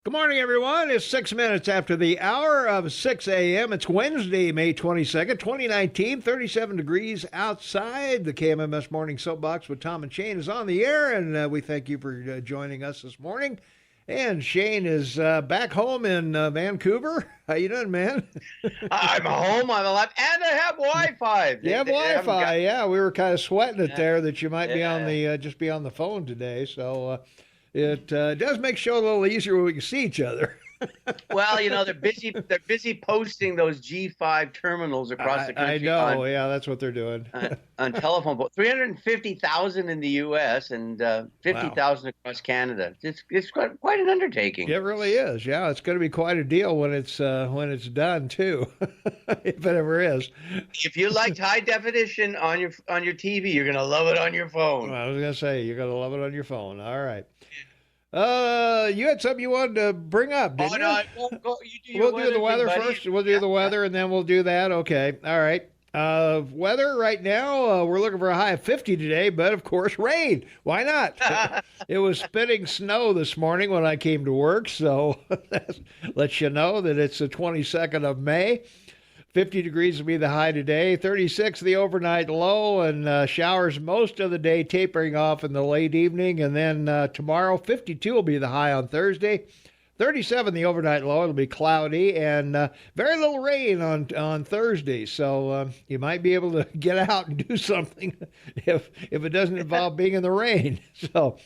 Good morning, everyone. It's 6 minutes after the hour of 6 a.m. It's Wednesday, May 22nd, 2019, 37 degrees outside. The KMMS Morning Soapbox with Tom and Shane is on the air, and we thank you for joining us this morning. And Shane is back home in Vancouver. How you doing, man? I'm home, I'm alive, and I have Wi-Fi. You have Wi-Fi, yeah. We were kind of sweating it there that you might be on the just be on the phone today, so... It does make show a little easier when we can see each other. Well, they're busy. They're busy posting those G5 terminals across the country. I know. Yeah, that's what they're doing. On telephone, 350,000 in the U.S. and 50,000 across Canada. It's quite an undertaking. It really is. Yeah, it's going to be quite a deal when it's done too, if it ever is. If you liked high definition on your TV, you're going to love it on your phone. Well, I was going to say you're going to love it on your phone. All right. You had something you wanted to bring up, didn't you? No, I won't go. We'll do the weather first. We'll do the weather, and then we'll do that. Okay. All right. Weather right now, we're looking for a high of 50 today, but of course, rain. Why not? It was spitting snow this morning when I came to work, so that lets you know that it's the 22nd of May. 50 degrees will be the high today, 36 the overnight low, and showers most of the day, tapering off in the late evening. And then tomorrow, 52 will be the high on Thursday, 37 the overnight low. It'll be cloudy and very little rain on Thursday. So you might be able to get out and do something if it doesn't involve being in the rain. So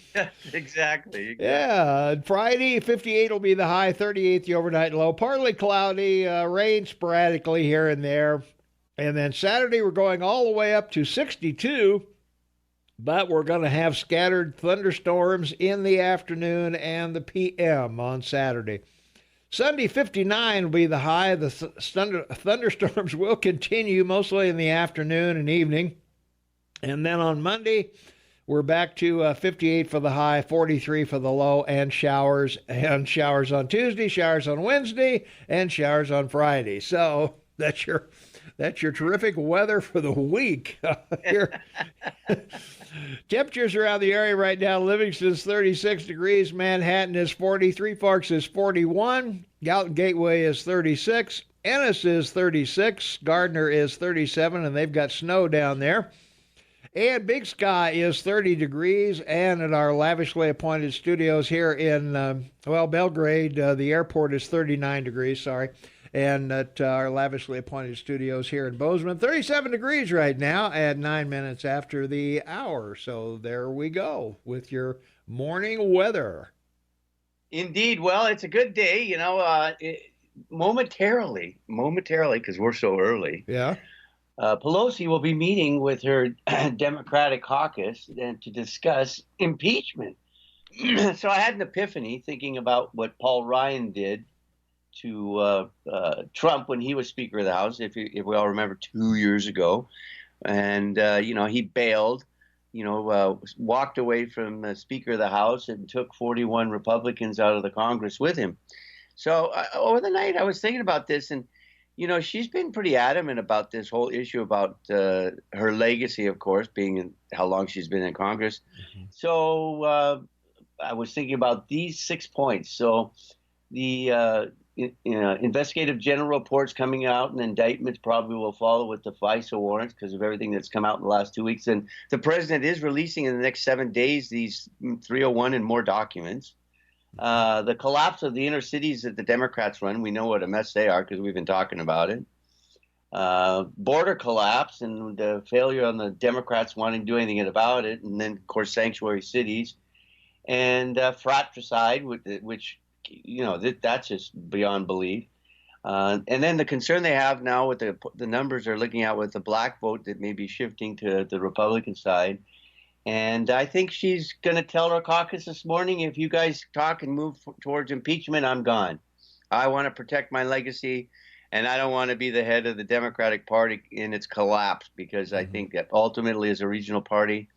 exactly. Yeah, Friday, 58 will be the high, 38 the overnight low. Partly cloudy, rain sporadically here and there. And then Saturday, we're going all the way up to 62. But we're going to have scattered thunderstorms in the afternoon and the PM on Saturday. Sunday, 59 will be the high. The thunderstorms will continue mostly in the afternoon and evening. And then on Monday, we're back to 58 for the high, 43 for the low, and showers. And showers on Tuesday, showers on Wednesday, and showers on Friday. So that's your terrific weather for the week. Here. Temperatures around the area right now: Livingston's 36 degrees, Manhattan is 40, Three Forks is 41, Galton Gateway is 36, Ennis is 36, Gardner is 37, and they've got snow down there. And Big Sky is 30 degrees, and at our lavishly appointed studios here in, Belgrade, the airport is 39 degrees, sorry. And at our lavishly appointed studios here in Bozeman, 37 degrees right now at 9 minutes after the hour. So there we go with your morning weather. Indeed. Well, it's a good day, momentarily, because we're so early. Yeah. Pelosi will be meeting with her Democratic caucus to discuss impeachment. So I had an epiphany thinking about what Paul Ryan did to Trump when he was Speaker of the House, if we all remember 2 years ago. And, he bailed, walked away from Speaker of the House and took 41 Republicans out of the Congress with him. So over the night, I was thinking about this, and, she's been pretty adamant about this whole issue about her legacy, of course, being how long she's been in Congress. Mm-hmm. So I was thinking about these 6 points. So the investigative general reports coming out, and indictments probably will follow with the FISA warrants because of everything that's come out in the last 2 weeks. And the president is releasing in the next 7 days these 301 and more documents. The collapse of the inner cities that the Democrats run, we know what a mess they are because we've been talking about it. Border collapse and the failure on the Democrats wanting to do anything about it. And then, of course, sanctuary cities. And fratricide, which that's just beyond belief. And then the concern they have now with the numbers they're looking at with the black vote that may be shifting to the Republican side. And I think she's going to tell her caucus this morning, if you guys talk and move towards impeachment, I'm gone. I want to protect my legacy, and I don't want to be the head of the Democratic Party in its collapse, because I think that ultimately as a regional party.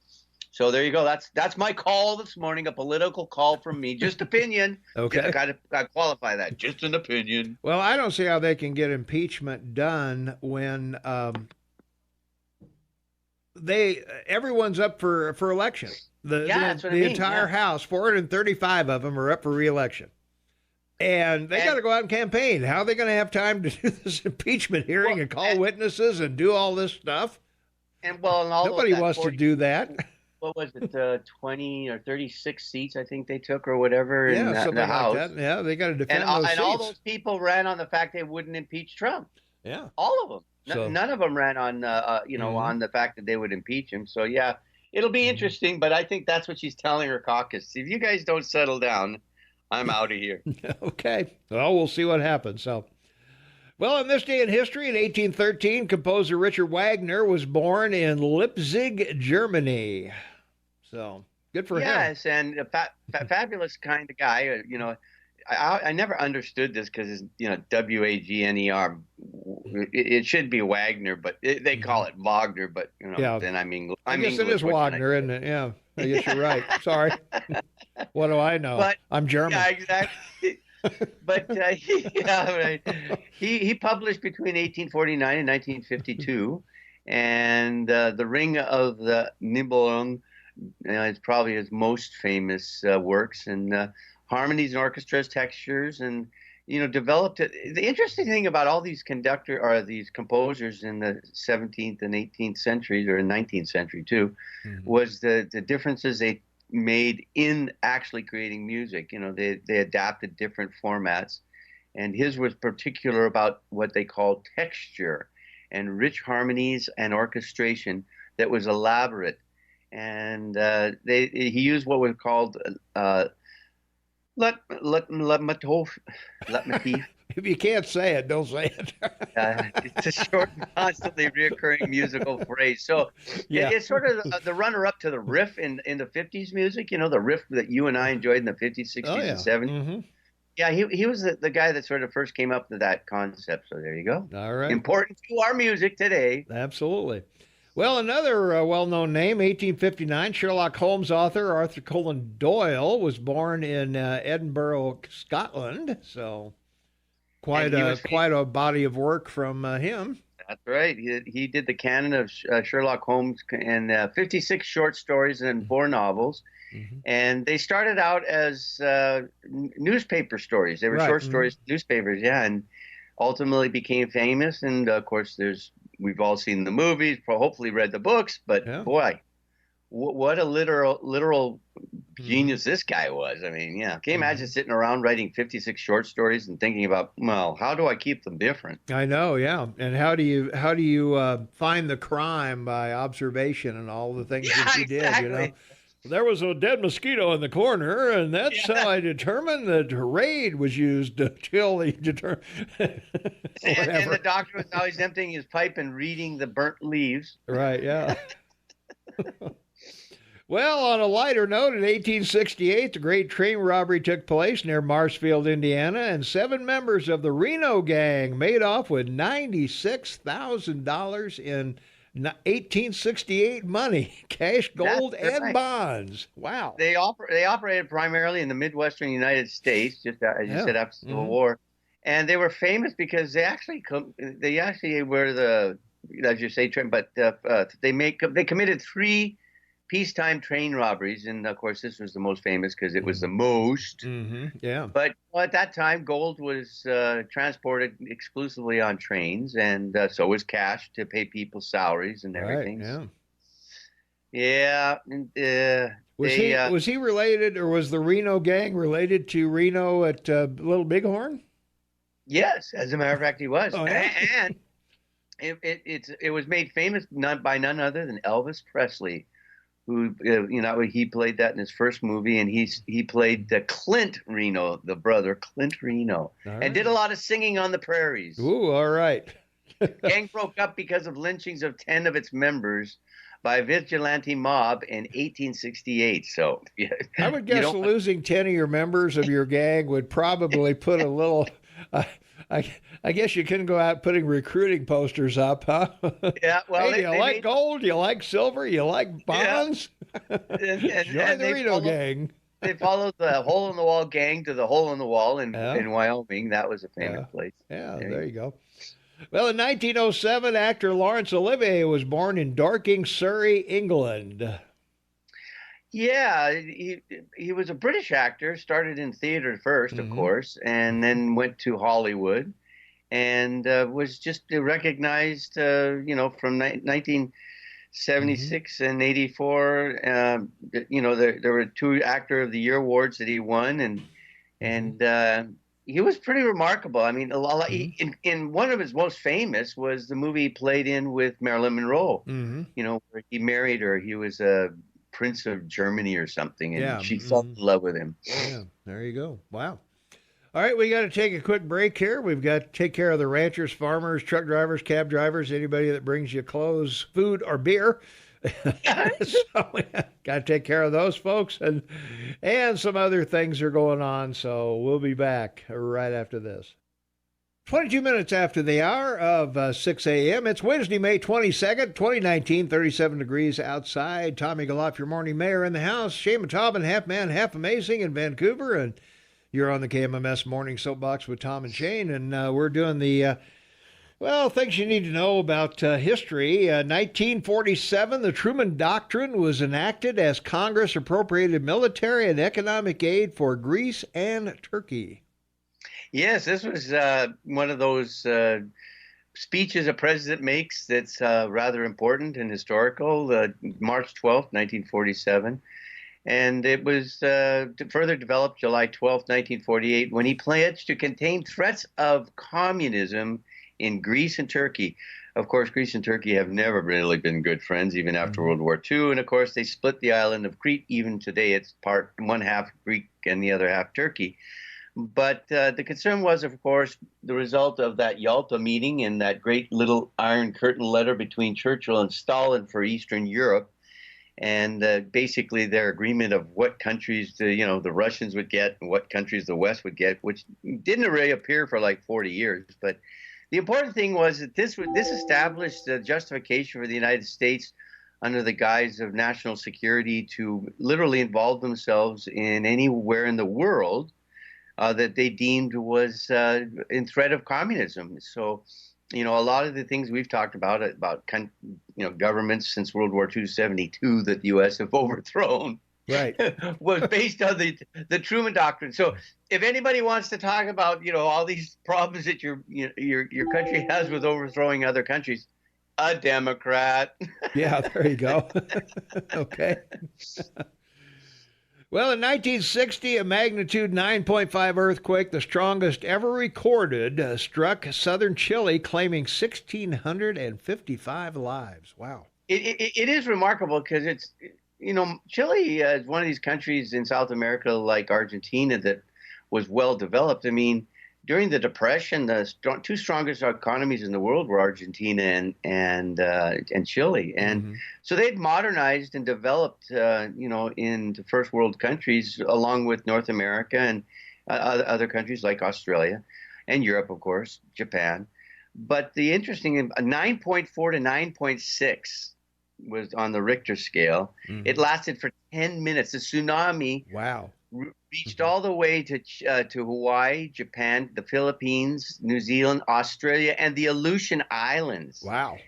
So there you go. That's my call this morning, a political call from me. Just opinion. Okay. Got to qualify that. Just an opinion. Well, I don't see how they can get impeachment done when everyone's up for election. The that's what I mean. entire House, 435 of them are up for re-election. And they got to go out and campaign. How are they going to have time to do this impeachment hearing and call witnesses and do all this stuff? And all nobody wants to do that. What was it, 20 or 36 seats, I think they took, or whatever, in the House. Like that. Yeah, they got to defend those seats. And all those people ran on the fact they wouldn't impeach Trump. Yeah. All of them. None of them ran on, on the fact that they would impeach him. So, yeah, it'll be interesting, but I think that's what she's telling her caucus. If you guys don't settle down, I'm out of here. Okay. Well, we'll see what happens. So, well, in this day in history, in 1813, composer Richard Wagner was born in Leipzig, Germany. So, good for him. Yes, and a fabulous kind of guy. I never understood this because, Wagner. It should be Wagner, but they call it Wagner. But, then I guess it is Wagner, isn't it? Yeah, I guess you're right. Sorry. What do I know? But, I'm German. Yeah, exactly. But he published between 1849 and 1952, and The Ring of the Nibelung is probably his most famous works, and harmonies and orchestras, textures, and developed it. The interesting thing about all these these composers in the 17th and 18th centuries, or 19th century too, was the differences they made in actually creating music. They adapted different formats, and his was particular about what they called texture and rich harmonies and orchestration that was elaborate. And he used what was called leitmotif. If you can't say it, don't say it. It's a short, constantly reoccurring musical phrase. So it's sort of the runner-up to the riff in the 50s music, the riff that you and I enjoyed in the 50s, 60s, and 70s. Mm-hmm. Yeah, he was the guy that sort of first came up with that concept. So there you go. All right. Important to our music today. Absolutely. Well, another well-known name, 1859, Sherlock Holmes author Arthur Conan Doyle was born in Edinburgh, Scotland. So quite a body of work from him. That's right. He did the canon of Sherlock Holmes and 56 short stories and 4 novels. Mm-hmm. And they started out as newspaper stories. They were short stories, newspapers, and ultimately became famous. And, of course, we've all seen the movies, hopefully read the books, but boy, what a literal genius this guy was. I mean, can you imagine sitting around writing 56 short stories and thinking about, well, how do I keep them different? I know, yeah. And how do you find the crime by observation and all the things that you did, There was a dead mosquito in the corner, and that's how I determined that raid was used until he determined. And the doctor was always emptying his pipe and reading the burnt leaves. Right, yeah. Well, on a lighter note, in 1868, the great train robbery took place near Marshfield, Indiana, and 7 members of the Reno gang made off with $96,000 in 1868 money, cash, gold, and bonds. Wow. They operated primarily in the Midwestern United States, just as you said, after the Civil War. And they were famous because they actually were the, as you say, but they committed 3 peacetime train robberies. And, of course, this was the most famous because it was the most. Mm-hmm. Yeah. But at that time, gold was transported exclusively on trains, and so was cash to pay people's salaries and everything. Right, yeah. Was he related, or was the Reno gang related to Reno at Little Bighorn? Yes, as a matter of fact, he was. Oh, yeah? And it was made famous by none other than Elvis Presley, who, he played that in his first movie, and he played Clint Reno, the brother, Clint Reno, and did a lot of singing on the prairies. Ooh, all right. Gang broke up because of lynchings of 10 of its members by a vigilante mob in 1868. So I would guess losing 10 of your members of your gang would probably put a little... I guess you couldn't go out putting recruiting posters up, huh? Yeah, well, hey, do you like gold? Do you like silver? You like bonds? And Join the Reno gang. They followed the Hole in the Wall gang to the Hole in the Wall in Wyoming. That was a famous place. Yeah, there you go. Well, in 1907, actor Laurence Olivier was born in Dorking, Surrey, England. Yeah, he was a British actor, started in theater first, of Hmm. course, and then went to Hollywood and was just recognized, from 1976 and 84. There were two Actor of the Year awards that he won, Hmm. and he was pretty remarkable. I mean, Hmm. in one of his most famous was the movie he played in with Marilyn Monroe. Hmm. Where he married her. He was a prince of Germany or something, and Yeah. she fell Hmm. in love with him. Yeah. There you go. Wow. All right, we got to take a quick break here. We've got to take care of the ranchers, farmers, truck drivers, cab drivers, anybody that brings you clothes, food, or beer. So we got to take care of those folks, and some other things are going on. So we'll be back right after this. 22 minutes after the hour of 6 a.m. It's Wednesday, May 22nd, 2019, 37 degrees outside. Tommy Galoff, your morning mayor in the house. Shane Taubman, half man, half amazing in Vancouver. And you're on the KMMS Morning Soapbox with Tom and Shane. And we're doing things you need to know about history. 1947, the Truman Doctrine was enacted as Congress appropriated military and economic aid for Greece and Turkey. Yes, this was one of those speeches a president makes that's rather important and historical. March 12th, 1947. And it was further developed July 12th, 1948, when he pledged to contain threats of communism in Greece and Turkey. Of course, Greece and Turkey have never really been good friends, even after Mm-hmm. World War II. And of course, they split the island of Crete. Even today, it's one half Greek and the other half Turkey. But the concern was, of course, the result of that Yalta meeting and that great little Iron Curtain letter between Churchill and Stalin for Eastern Europe, and basically their agreement of what countries the Russians would get and what countries the West would get, which didn't really appear for like 40 years. But the important thing was that this established the justification for the United States under the guise of national security to literally involve themselves in anywhere in the world that they deemed was in threat of communism. So, a lot of the things we've talked about governments since World War II, 72 that the U.S. have overthrown Right. was based on the Truman Doctrine. So, if anybody wants to talk about all these problems that your country has with overthrowing other countries, a Democrat. Yeah, there you go. Okay. Well, in 1960, a magnitude 9.5 earthquake, the strongest ever recorded, struck southern Chile, claiming 1,655 lives. Wow. It is remarkable because Chile is one of these countries in South America like Argentina that was well developed. I mean, during the Depression, the two strongest economies in the world were Argentina and Chile, and Mm-hmm. so they'd modernized and developed, into first world countries along with North America and other countries like Australia and Europe, of course, Japan. But the interesting 9.4 to 9.6 was on the Richter scale. It Mm-hmm. lasted for 10 minutes. The tsunami Wow. reached Mm-hmm. all the way to Hawaii, Japan, the Philippines, New Zealand, Australia, and the Aleutian Islands. Wow.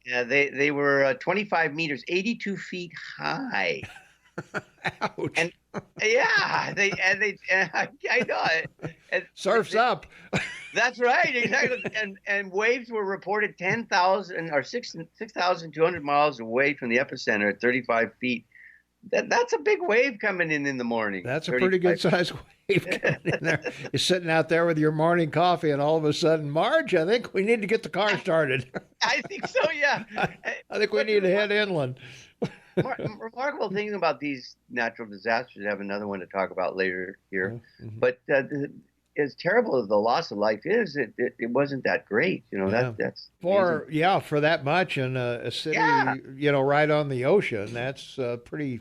They were 25 meters, 82 feet high. Ouch. And yeah, I know it. And Surf's up. that's right, exactly. And waves were reported 10,000 or 6,200 miles away from the epicenter at 35 feet. That's a big wave coming in the morning. That's a pretty 35. good sized wave coming in there. You're sitting out there with your morning coffee, and all of a sudden, Marge, I think we need to get the car started. I think so, yeah. I think we But need to head inland. remarkable thing about these natural disasters, I have another one to talk about later here, Mm-hmm. but as terrible as the loss of life is, it wasn't that great. Yeah. That's amazing. For that much in a city, Yeah, right on the ocean, that's pretty.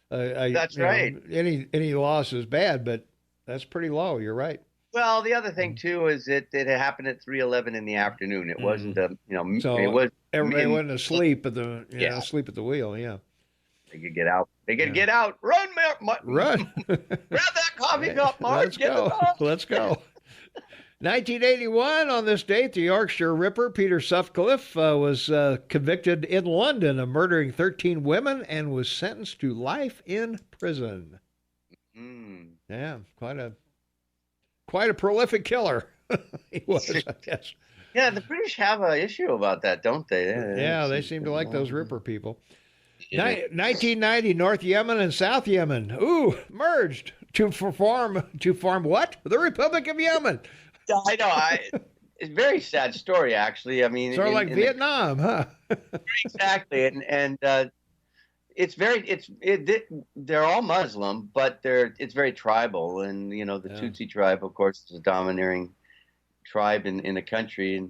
that's right. Any loss is bad, but that's pretty low. You're right. Well, the other thing too is it happened at 3:11 in the afternoon. It Mm-hmm. wasn't it So was everybody wasn't asleep at yeah. asleep at the wheel. Yeah. They could get out. They could Yeah. get out. Run, Run. grab that coffee cup, Mark. Let's go. Let's go. 1981, on this date, the Yorkshire Ripper, Peter Sutcliffe, was convicted in London of murdering 13 women and was sentenced to life in prison. Yeah, quite a prolific killer. He was, I guess. Yeah, the British have an issue about that, don't they? Yeah, they seem to like those Ripper people. 1990, North Yemen and South Yemen, merged to form what? The Republic of Yemen. I know. It's a very sad story, actually. I mean, sort of like Vietnam, huh? Exactly, and they're all Muslim, but it's very tribal, and the Tutsi tribe, of course, is a domineering tribe in the country,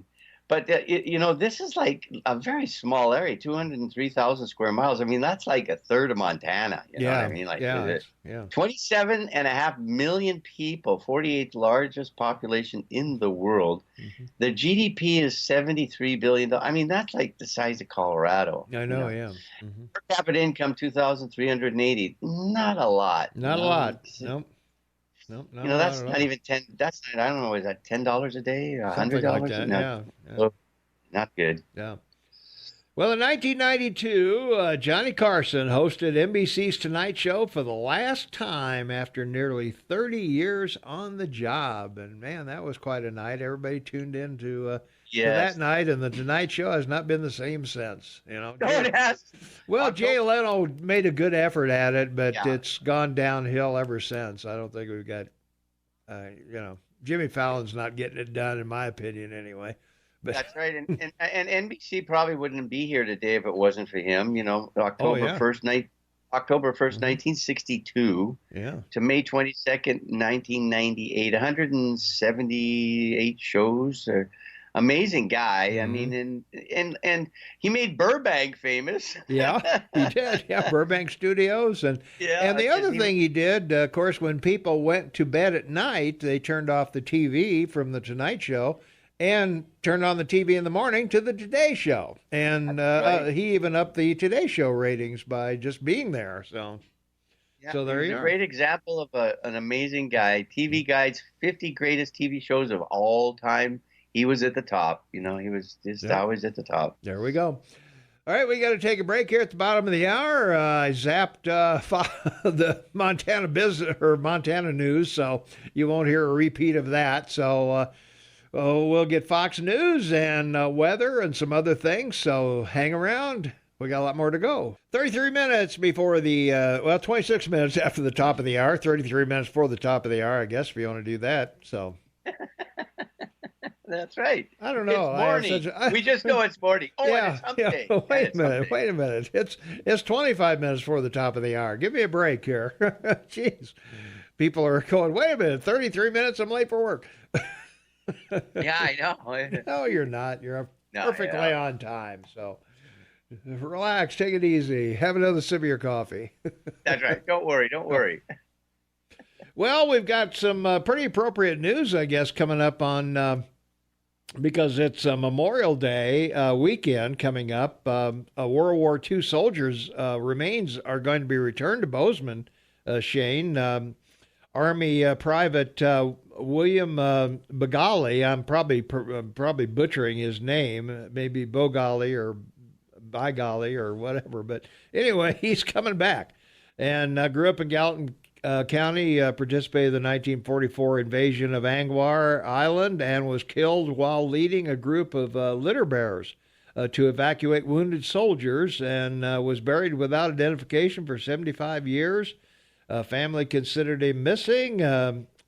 but this is like a very small area, 203,000 square miles. I mean, that's like a third of Montana. You know what I mean? Like, 27.5 million people, 48th largest population in the world. Mm-hmm. The GDP is $73 billion. I mean, that's like the size of Colorado. I know, yeah. Mm-hmm. Per capita income, 2,380. Not a lot. Not a lot. Nope. Nope, that's not even 10. That's not, I don't know. Is that $10 a day or $100? Like that. No, yeah. Not good. Yeah. Well, in 1992, Johnny Carson hosted NBC's Tonight Show for the last time after nearly 30 years on the job. And, man, that was quite a night. Everybody tuned in to that night, and the Tonight Show has not been the same since. No, it has. Well, Jay Leno made a good effort at it, but it's gone downhill ever since. I don't think we've got, Jimmy Fallon's not getting it done, in my opinion, anyway. But that's right, and NBC probably wouldn't be here today if it wasn't for him. October 1st, 1962 to May 22nd, 1998, 178 shows. Amazing guy. Mm-hmm. I mean, and he made Burbank famous. Yeah, he did. Yeah, Burbank Studios. And the other thing he did, of course, when people went to bed at night, they turned off the TV from the Tonight Show and turned on the TV in the morning to the Today Show. And he even upped the Today Show ratings by just being there. So there you are. A great example of an amazing guy. TV Guide's 50 greatest TV shows of all time. He was at the top. He was just always at the top. There we go. All right, we got to take a break here at the bottom of the hour. I zapped the Montana business or Montana news, so you won't hear a repeat of that. So we'll get Fox News and weather and some other things. So hang around. We got a lot more to go. 33 minutes before 26 minutes after the top of the hour. 33 minutes before the top of the hour, I guess, if you want to do that. So. That's right. I don't know. It's morning. We just know it's morning. Oh, and it's hump day. Wait a minute. It's 25 minutes before the top of the hour. Give me a break here. Jeez. People are going, wait a minute, 33 minutes, I'm late for work. Yeah, I know. No, you're not. You're perfectly on time. So relax, take it easy. Have another sip of your coffee. That's right. Don't worry. Well, we've got some pretty appropriate news, I guess, coming up on... because it's a Memorial Day weekend coming up. World War II soldiers' remains are going to be returned to Bozeman, Shane. Army Private William Boegli, I'm probably butchering his name, maybe Boegli or by golly or whatever. But anyway, he's coming back and grew up in Gallatin County, participated in the 1944 invasion of Angwar Island and was killed while leading a group of litter bearers to evacuate wounded soldiers, and was buried without identification for 75 years. Family considered him missing.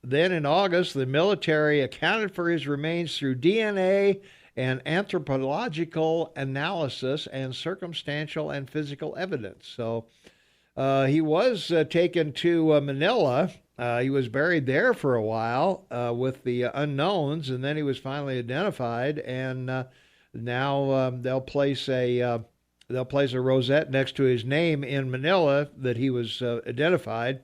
Then in August, the military accounted for his remains through DNA and anthropological analysis and circumstantial and physical evidence. So he was taken to Manila. He was buried there for a while with the unknowns, and then he was finally identified. And now they'll place a rosette next to his name in Manila that he was identified,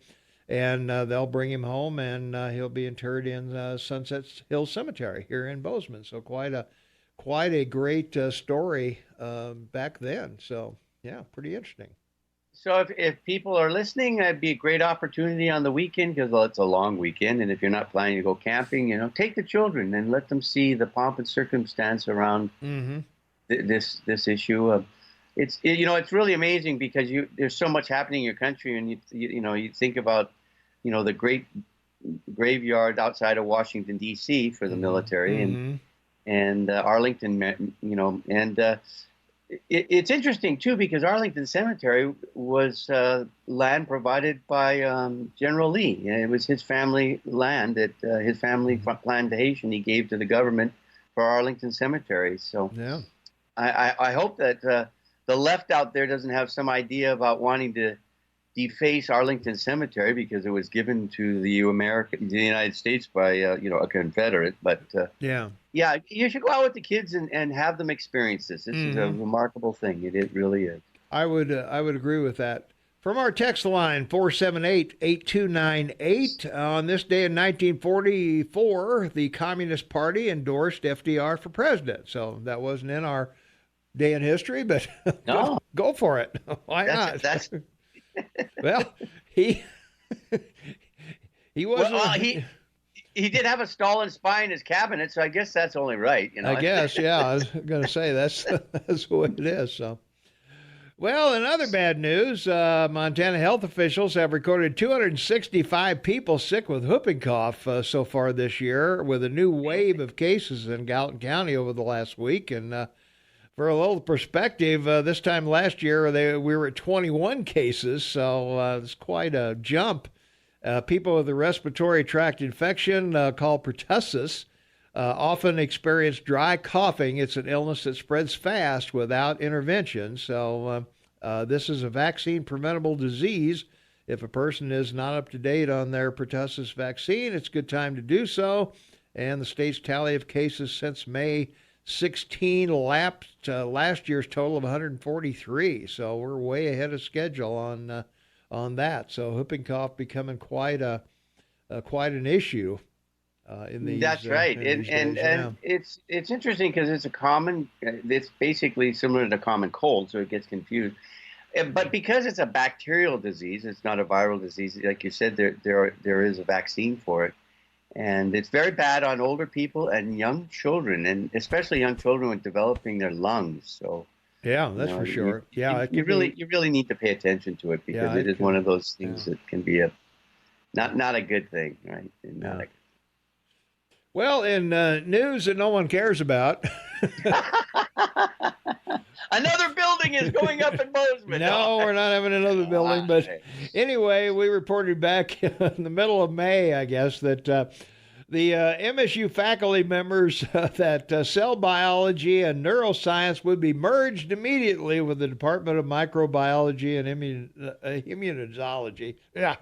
and they'll bring him home, and he'll be interred in Sunset Hill Cemetery here in Bozeman. So quite a great story back then. So yeah, pretty interesting. So if people are listening, that'd be a great opportunity on the weekend because it's a long weekend. And if you're not planning to go camping, take the children and let them see the pomp and circumstance around this issue. It's really amazing because there's so much happening in your country, and you think about the great graveyard outside of Washington D.C. for the military and Arlington, and it's interesting too because Arlington Cemetery was land provided by General Lee. It was his family land that his family plantation he gave to the government for Arlington Cemetery. So yeah. I hope that the left out there doesn't have some idea about wanting to deface Arlington Cemetery because it was given to the United States by a Confederate. But yeah, you should go out with the kids and have them experience this. This is a remarkable thing. It really is. I would agree with that. From our text line 478-8298, on this day in 1944, the Communist Party endorsed FDR for president. So that wasn't in our day in history, but no, go for it. Why not? Well, he wasn't. Well, he did have a Stalin spy in his cabinet, so I guess that's only right. I guess, yeah. I was going to say that's the way it is. So, well, in other bad news, Montana health officials have recorded 265 people sick with whooping cough so far this year, with a new wave of cases in Gallatin County over the last week. And for a little perspective, this time last year we were at 21 cases, so it's quite a jump. People with a respiratory tract infection called pertussis often experience dry coughing. It's an illness that spreads fast without intervention. So this is a vaccine-preventable disease. If a person is not up to date on their pertussis vaccine, it's a good time to do so. And the state's tally of cases since May 16 lapsed last year's total of 143. So we're way ahead of schedule on that. So whooping cough becoming quite an issue in these. That's right, and it's interesting because it's it's basically similar to common cold, so it gets confused. But because it's a bacterial disease, it's not a viral disease. Like you said, there is a vaccine for it. And it's very bad on older people and young children, and especially young children with developing their lungs. So yeah, that's for sure. You really need to pay attention to it because it is one of those things that can be not a good thing, right? Well, in news that no one cares about. Another building is going up in Bozeman. No, we're not having another building. But anyway, we reported back in the middle of May, I guess, that the MSU faculty members that cell biology and neuroscience would be merged immediately with the Department of Microbiology and Immunology. Yeah.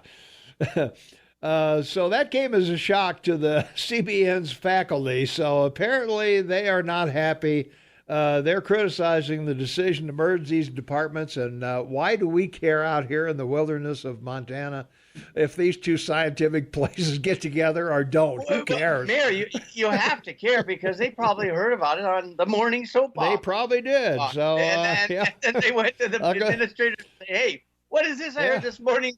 So that came as a shock to the CBN's faculty. So apparently they are not happy. They're criticizing the decision to merge these departments. And why do we care out here in the wilderness of Montana if these two scientific places get together or don't? Who cares? Mayor, you have to care because they probably heard about it on the morning soapbox. They probably did. So and they went to the administrator and said, hey, what is this I heard this morning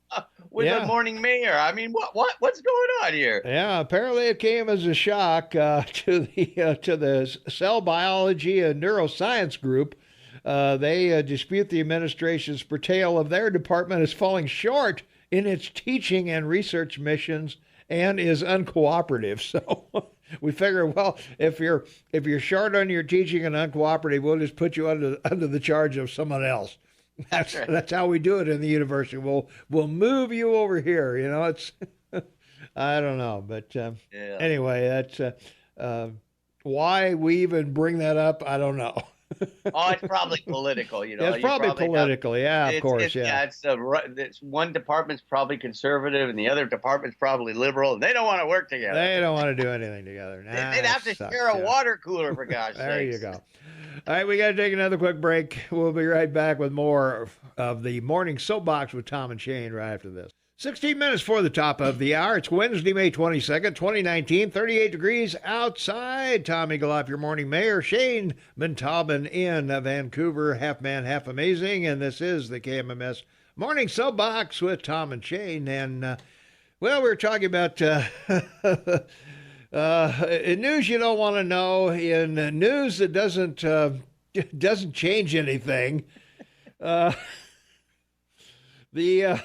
with the morning mayor? I mean, what's going on here? Yeah, apparently it came as a shock to the cell biology and neuroscience group. They dispute the administration's portrayal of their department as falling short in its teaching and research missions and is uncooperative. So we figure, well, if you're short on your teaching and uncooperative, we'll just put you under the charge of someone else. That's how we do it in the university. We'll move you over here. It's I don't know, but anyway, that's why we even bring that up. I don't know. It's probably political. It's probably political. Of course. It's one department's probably conservative and the other department's probably liberal, and they don't want to work together. They don't want to do anything together. They'd have to share a water cooler, for gosh sakes. There you go. All right, we got to take another quick break. We'll be right back with more of the Morning Soapbox with Tom and Shane right after this. 16 minutes for the top of the hour. It's Wednesday, May 22nd, 2019, 38 degrees outside. Tom Eagleoff, your morning mayor. Shane Montalban in Vancouver, half man, half amazing. And this is the KMMS Morning Soapbox with Tom and Shane. And, well, we were talking about news you don't want to know, in news that doesn't change anything. Well, you'll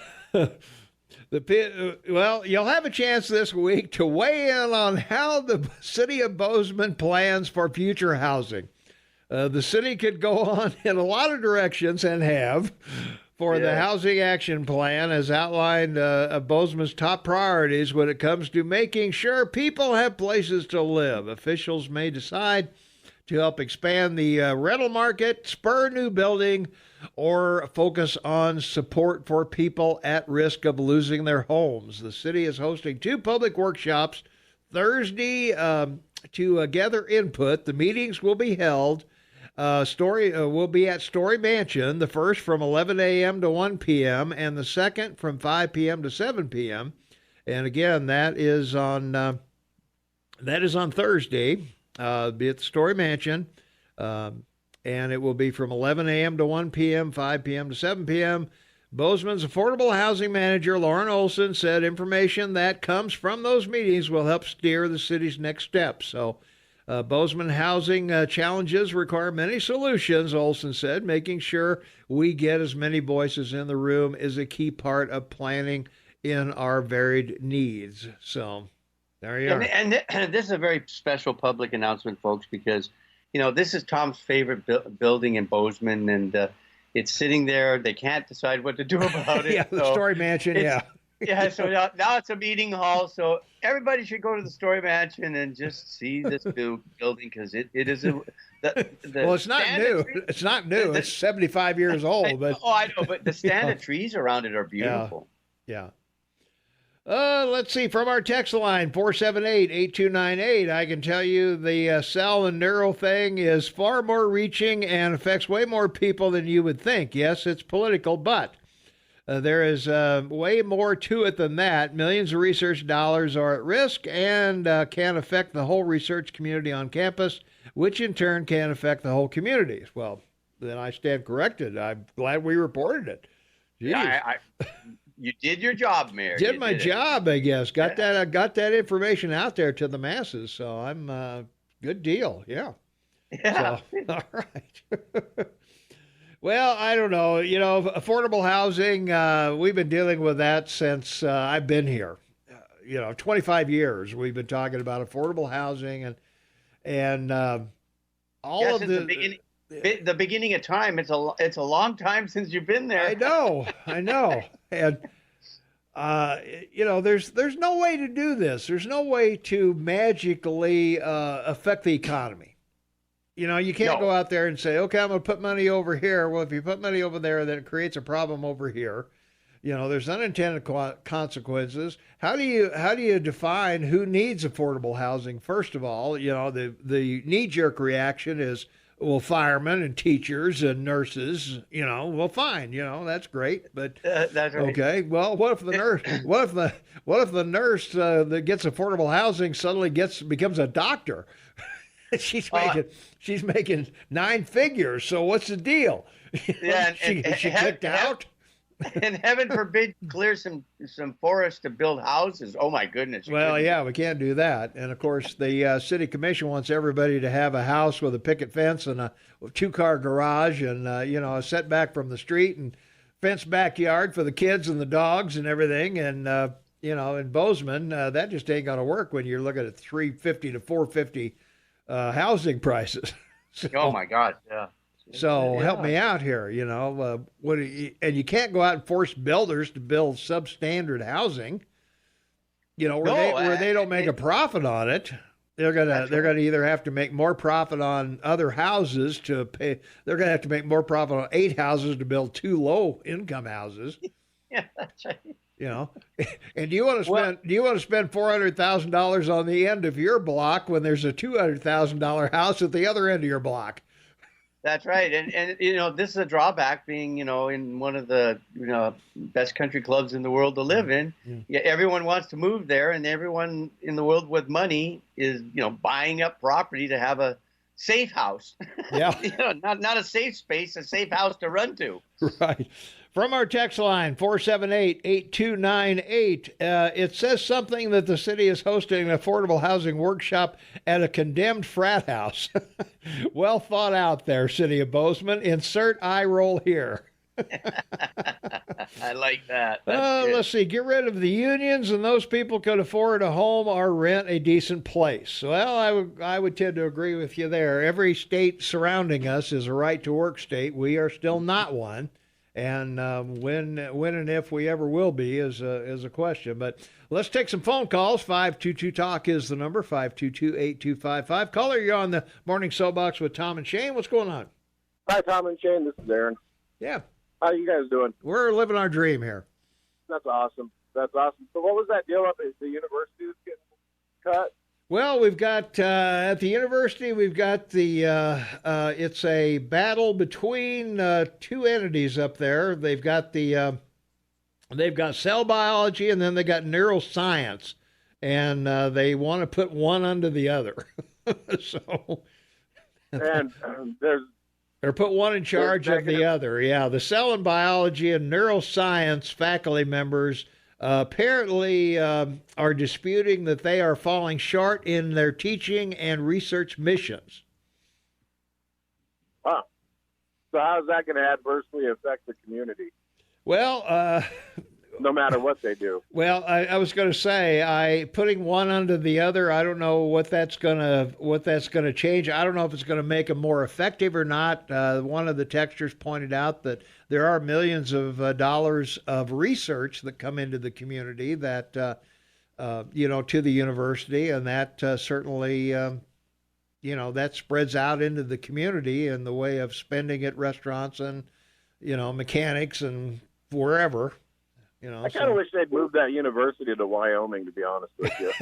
have a chance this week to weigh in on how the city of Bozeman plans for future housing. The city could go on in a lot of directions and have for the Housing Action Plan as outlined of Bozeman's top priorities when it comes to making sure people have places to live. Officials may decide to help expand the rental market, spur new building, or focus on support for people at risk of losing their homes. The city is hosting 2 public workshops Thursday to gather input. The meetings will be held. Will be at Story Mansion, the first from 11 a.m. to 1 p.m. and the second from 5 p.m. to 7 p.m. And again, that is on Thursday. Be at the Story Mansion, and it will be from 11 a.m. to 1 p.m., 5 p.m. to 7 p.m. Bozeman's affordable housing manager, Lauren Olson, said information that comes from those meetings will help steer the city's next steps. So, Bozeman housing challenges require many solutions, Olson said. Making sure we get as many voices in the room is a key part of planning in our varied needs. So there you are. And this is a very special public announcement, folks, because, this is Tom's favorite building in Bozeman, and it's sitting there. They can't decide what to do about it. Yeah, the Story Mansion, yeah. Yeah, so now it's a meeting hall, so everybody should go to the Story Mansion and just see this building, because it is well, it's not new. It's not new. It's 75 years old. But I know, but the stand of trees around it are beautiful. Yeah. Let's see, from our text line, 478-8298, I can tell you the cell and neural thing is far more reaching and affects way more people than you would think. Yes, it's political, but there is way more to it than that. Millions of research dollars are at risk and can affect the whole research community on campus, which in turn can affect the whole community. Well, then I stand corrected. I'm glad we reported it. Yeah, you did your job, Mayor. Did my job, I guess. Got that information out there to the masses. So I'm good deal. Yeah. Yeah. So, all right. Well, I don't know. Affordable housing, we've been dealing with that since I've been here. 25 years we've been talking about affordable housing and all of the beginning of time. It's a long time since you've been there. I know. And there's no way to do this. There's no way to magically affect the economy. You can't go out there and say, okay, I'm going to put money over here. Well, if you put money over there, then it creates a problem over here. There's unintended consequences. How do you define who needs affordable housing? First of all, the knee-jerk reaction is, well, firemen and teachers and nurses, well, fine, that's great. But that's right. Okay, well, what if the nurse, what if the nurse that gets affordable housing suddenly becomes a doctor? She's making 9 figures. So what's the deal? Yeah, she kicked out. And heaven forbid, clear some forest to build houses. Oh my goodness! Well, yeah, we can't do that. And of course, the city commission wants everybody to have a house with a picket fence and a 2-car garage, and a setback from the street and fenced backyard for the kids and the dogs and everything. And in Bozeman, that just ain't gonna work when you're looking at $350 to $450 housing prices. So, oh my God! Yeah. So help me out here, and you can't go out and force builders to build substandard housing, where they don't make a profit on it. They're gonna either have to make more profit on other houses to pay. They're gonna have to make more profit on 8 houses to build 2 low income houses. Yeah, that's right. And do you want to spend $400,000 on the end of your block when there's a $200,000 house at the other end of your block? That's right. And this is a drawback being, in one of the, best country clubs in the world to live in. Yeah, everyone wants to move there, and everyone in the world with money is, buying up property to have a safe house. Yeah. Not a safe space, a safe house to run to. Right. From our text line, 478-8298, it says something that the city is hosting an affordable housing workshop at a condemned frat house. Well thought out there, City of Bozeman. Insert eye roll here. I like that. That's Let's see. Get rid of the unions, and those people could afford a home or rent a decent place. Well, I would tend to agree with you there. Every state surrounding us is a right-to-work state. We are still not one, and when and if we ever will be is a question. But let's take some phone calls. 522-TALK is the number, 522-8255. Caller, you're on the Morning Soapbox with Tom and Shane. What's going on? Hi, Tom and Shane. This is Aaron. Yeah. How you guys doing? We're living our dream here. That's awesome. That's awesome. So what was that deal up at the university that's getting cut? Well, we've got at the university, we've got the it's a battle between two entities up there. They've got cell biology, and then they got neuroscience, and they want to put one under the other. So, and or put one in charge of the other. Yeah, the cell and biology and neuroscience faculty members apparently are disputing that they are falling short in their teaching and research missions. Huh. So how is that going to adversely affect the community? Well, no matter what they do. Well, I was going to say, putting one under the other, I don't know what that's going to change. I don't know if it's going to make them more effective or not. One of the texters pointed out that there are millions of dollars of research that come into the community that, to the university, and that certainly, that spreads out into the community in the way of spending at restaurants and, mechanics and wherever. I kind of wish they'd move that university to Wyoming, to be honest with you.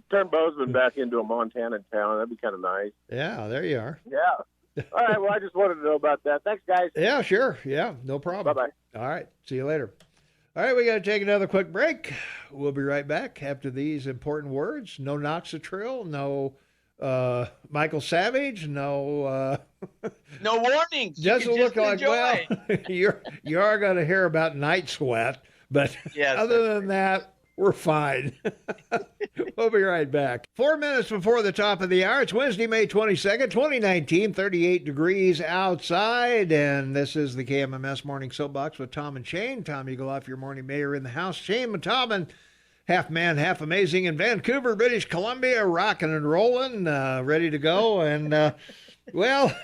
Turn Bozeman back into a Montana town. That'd be kind of nice. Yeah, there you are. Yeah. All right, well, I just wanted to know about that. Thanks, guys. Yeah, sure. Yeah, no problem. Bye-bye. All right, see you later. All right, we got to take another quick break. We'll be right back after these important words. No Noxatril, no Michael Savage, no no warnings. Doesn't look like enjoy. Well, you are going to hear about night sweat, but yes, other than that, we're fine. We'll be right back. 4 minutes before the top of the hour. It's Wednesday, May 22nd, 2019, 38 degrees outside, and this is the KMMS Morning Soapbox with Tom and Shane. Tom Eagleoff, your morning mayor in the house. Shane and Tom, and half man, half amazing in Vancouver, British Columbia, rocking and rolling, ready to go. And well,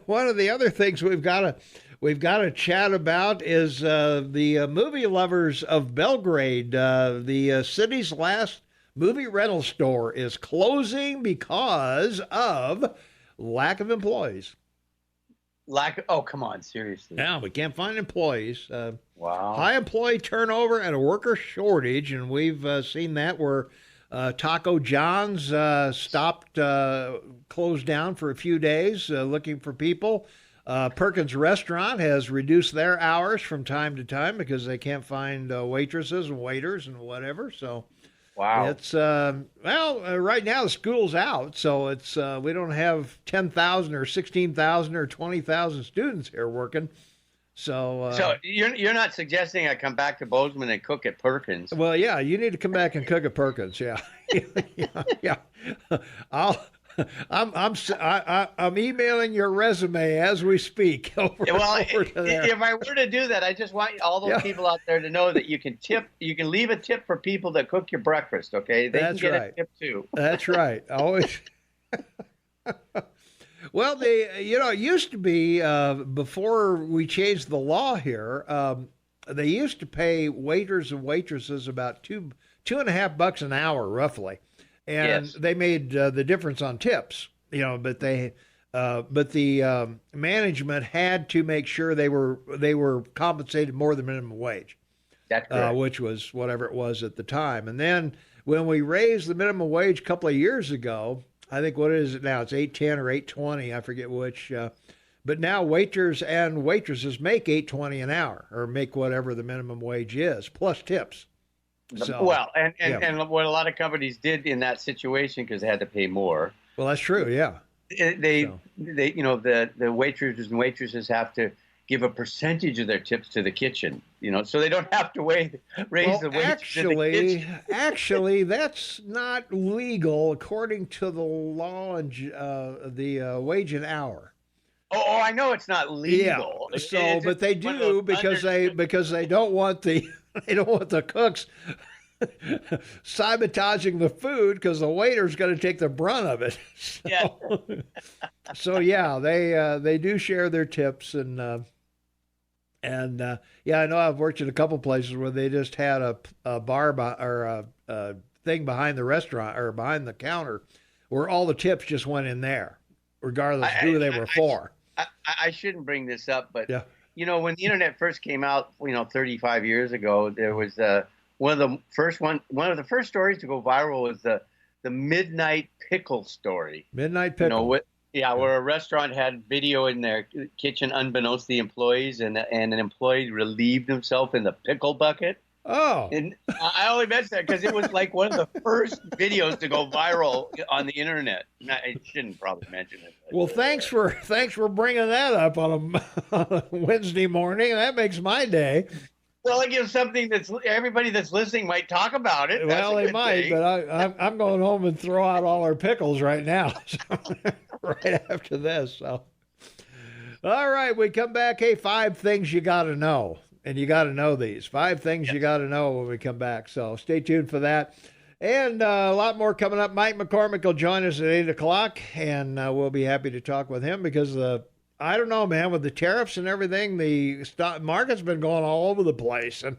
one of the other things we've got to chat about is the movie lovers of Belgrade. The city's last movie rental store is closing because of lack of employees. Oh, come on, seriously. Yeah, we can't find employees. Wow. High employee turnover and a worker shortage, and we've seen that where Taco John's closed down for a few days looking for people. Perkins Restaurant has reduced their hours from time to time because they can't find waitresses and waiters and whatever. So, wow, it's right now the school's out, so it's we don't have 10,000 or 16,000 or 20,000 students here working. So you're not suggesting I come back to Bozeman and cook at Perkins? Well, yeah, you need to come back and cook at Perkins. Yeah, yeah. I'm emailing your resume as we speak. Over if I were to do that, I just want all those people out there to know that you can leave a tip for people that cook your breakfast. Okay, they can get a tip too. That's right. Always. Well, it used to be before we changed the law here. They used to pay waiters and waitresses about $2.50 an hour, roughly. And yes, they made the difference on tips, but the management had to make sure they were compensated more than minimum wage. That's correct. Which was whatever it was at the time. And then when we raised the minimum wage a couple of years ago, I think what is it now? It's $8.10 or $8.20. I forget which. But now waiters and waitresses make $8.20 an hour, or make whatever the minimum wage is, plus tips. So, well, and what a lot of companies did in that situation, because they had to pay more. Well, that's true. Yeah. The waitresses and waitresses have to give a percentage of their tips to the kitchen, so they don't have to raise the wages in the kitchen. Actually, that's not legal according to the law and the wage and hour. Oh, I know it's not legal. Yeah. But they do because they don't want the cooks sabotaging the food because the waiter's going to take the brunt of it. So yeah, they do share their tips and yeah, I know I've worked at a couple places where they just had a bar or a thing behind the restaurant or behind the counter where all the tips just went in there, regardless of who they were for. I shouldn't bring this up, but yeah. When the internet first came out, 35 years ago, there was one of the first stories to go viral was the midnight pickle story. Midnight pickle. Where a restaurant had video in their kitchen unbeknownst to the employees, and an employee relieved himself in the pickle bucket. Oh. And I only mentioned that because it was like one of the first videos to go viral on the internet. I shouldn't probably mention it. Well, thanks for bringing that up on a Wednesday morning. That makes my day. Well, it gives something everybody that's listening might talk about it. Well, they might, but I'm going home and throw out all our pickles right now, right after this. So, all right, we come back. Hey, 5 things you got to know, and you got to know these 5 things you got to know when we come back. So, stay tuned for that, and a lot more coming up. Mike McCormick will join us at 8:00, and we'll be happy to talk with him because I don't know, man, with the tariffs and everything, the stock market's been going all over the place. And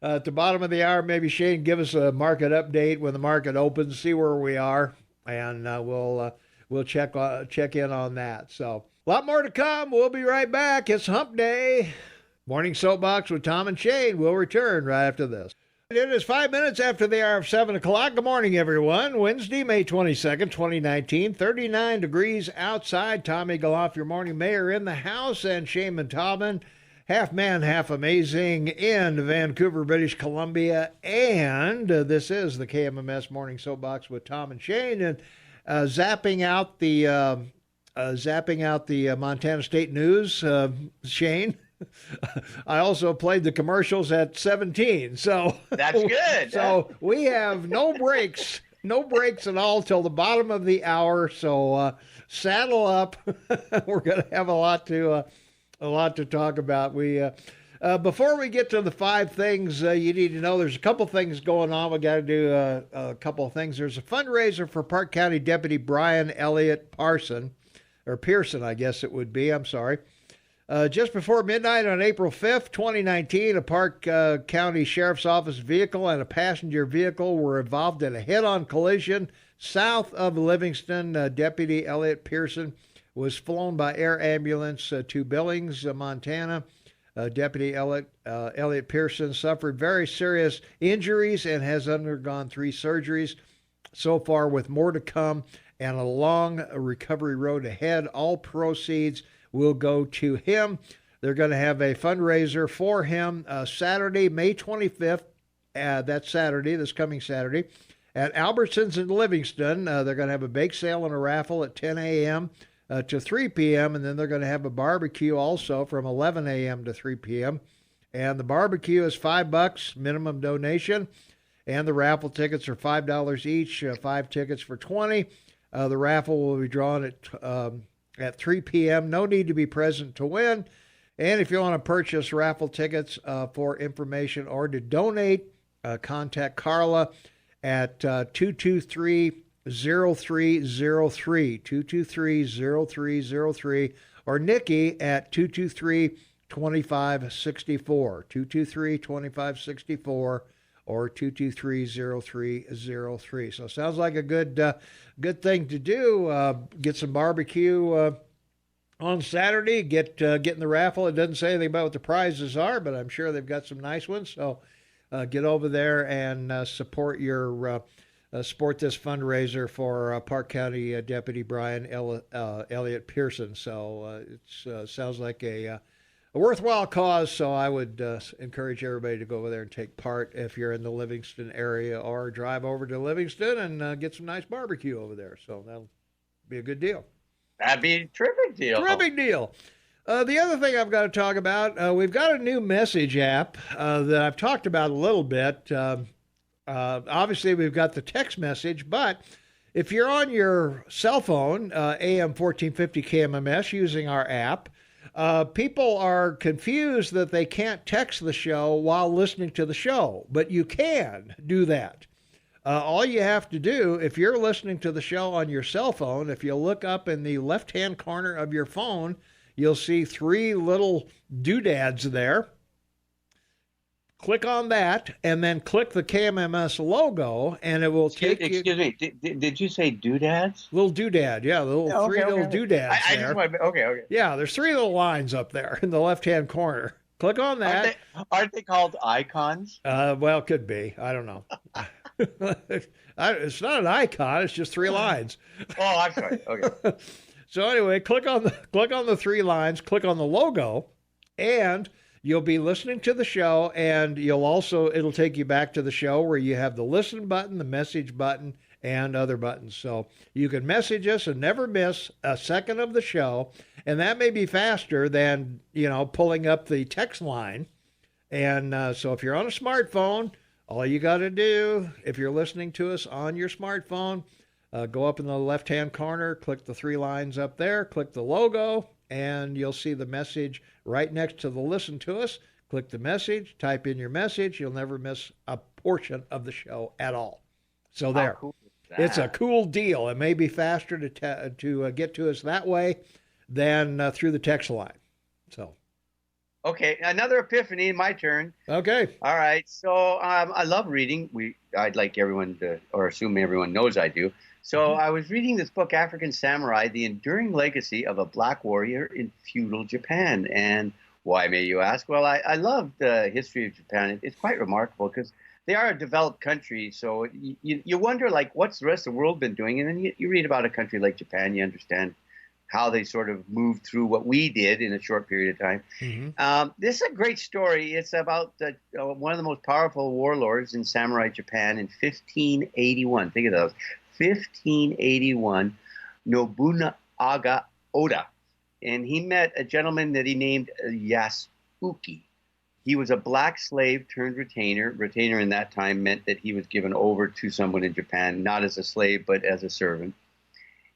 at the bottom of the hour, maybe Shane give us a market update when the market opens, see where we are, and we'll check in on that. So a lot more to come. We'll be right back. It's Hump Day. Morning Soapbox with Tom and Shane. We'll return right after this. It is 5 minutes after the hour of 7:00. Good morning, everyone. Wednesday, May 22nd, 2019. 39 degrees outside. Tommy Goloff, your morning mayor, in the house, and Shane Montalban, half man, half amazing, in Vancouver, British Columbia. And this is the KMMS Morning Soapbox with Tom and Shane. And zapping out the Montana State News, Shane. I also played the commercials at 17, so that's good. So we have no breaks at all till the bottom of the hour. So saddle up. We're going to have a lot to talk about. We before we get to the 5 things you need to know, there's a couple things going on. We got to do a couple of things. There's a fundraiser for Park County Deputy Brian Elliott Pearson, I guess it would be. I'm sorry. Just before midnight on April 5th, 2019, a Park County Sheriff's Office vehicle and a passenger vehicle were involved in a head-on collision south of Livingston. Deputy Elliott Pearson was flown by air ambulance to Billings, Montana. Deputy Elliott Pearson suffered very serious injuries and has undergone 3 surgeries so far, with more to come and a long recovery road ahead. All proceeds will go to him. They're going to have a fundraiser for him Saturday, May 25th. That's Saturday, this coming Saturday, at Albertsons in Livingston. They're going to have a bake sale and a raffle at 10 a.m. To 3 p.m., and then they're going to have a barbecue also from 11 a.m. to 3 p.m. And the barbecue is $5 minimum donation, and the raffle tickets are $5 each, 5 tickets for $20. The raffle will be drawn at 3 p.m. No need to be present to win. And if you want to purchase raffle tickets for information or to donate, contact Carla at 223-0303, 223-0303, or Nikki at 223-2564, 223-2564, or 223-0303. So sounds like a good thing to do. Get some barbecue on Saturday. Get in the raffle. It doesn't say anything about what the prizes are, but I'm sure they've got some nice ones. So get over there and support this fundraiser for Park County Deputy Brian Elliott Pearson. So it sounds like a worthwhile cause, so I would encourage everybody to go over there and take part if you're in the Livingston area, or drive over to Livingston and get some nice barbecue over there. So that'll be a good deal. That'd be a terrific deal. Terrific deal. The other thing I've got to talk about, we've got a new message app that I've talked about a little bit. Obviously, we've got the text message, but if you're on your cell phone, AM 1450 KMMS, using our app, people are confused that they can't text the show while listening to the show, but you can do that. All you have to do, if you're listening to the show on your cell phone, if you look up in the left-hand corner of your phone, you'll see 3 little doodads there. Click on that, and then click the KMMS logo, and it will take you... Excuse me, did you say doodads? Little doodad, yeah, the little three little doodads I there. just want to, okay. Yeah, there's 3 little lines up there in the left-hand corner. Click on that. Aren't they called icons? Well, it could be. I don't know. It's not an icon. It's just 3 lines. Oh, I'm sorry. Okay. So anyway, click on the 3 lines. Click on the logo, and you'll be listening to the show. And it'll take you back to the show where you have the listen button, the message button, and other buttons. So you can message us and never miss a second of the show. And that may be faster than pulling up the text line. And so if you're on a smartphone, all you got to do, if you're listening to us on your smartphone, go up in the left-hand corner, click the 3 lines up there, click the logo, and you'll see the message right next to the listen to us. Click the message, type in your message. You'll never miss a portion of the show at all. So there. How cool is that? It's a cool deal. It may be faster to get to us that way than through the text line. So. Okay, another epiphany. My turn. Okay. All right. So I love reading. I'd like everyone to, or assume everyone knows I do. So I was reading this book, African Samurai: The Enduring Legacy of a Black Warrior in Feudal Japan. And why, may you ask? Well, I love the history of Japan. It's quite remarkable because they are a developed country. So you wonder, like, what's the rest of the world been doing? And then you read about a country like Japan, you understand how they sort of moved through what we did in a short period of time. Mm-hmm. This is a great story. It's about one of the most powerful warlords in samurai Japan in 1581. Think of those. 1581, Nobunaga Oda. And he met a gentleman that he named Yasuki. He was a black slave turned retainer. Retainer in that time meant that he was given over to someone in Japan, not as a slave, but as a servant.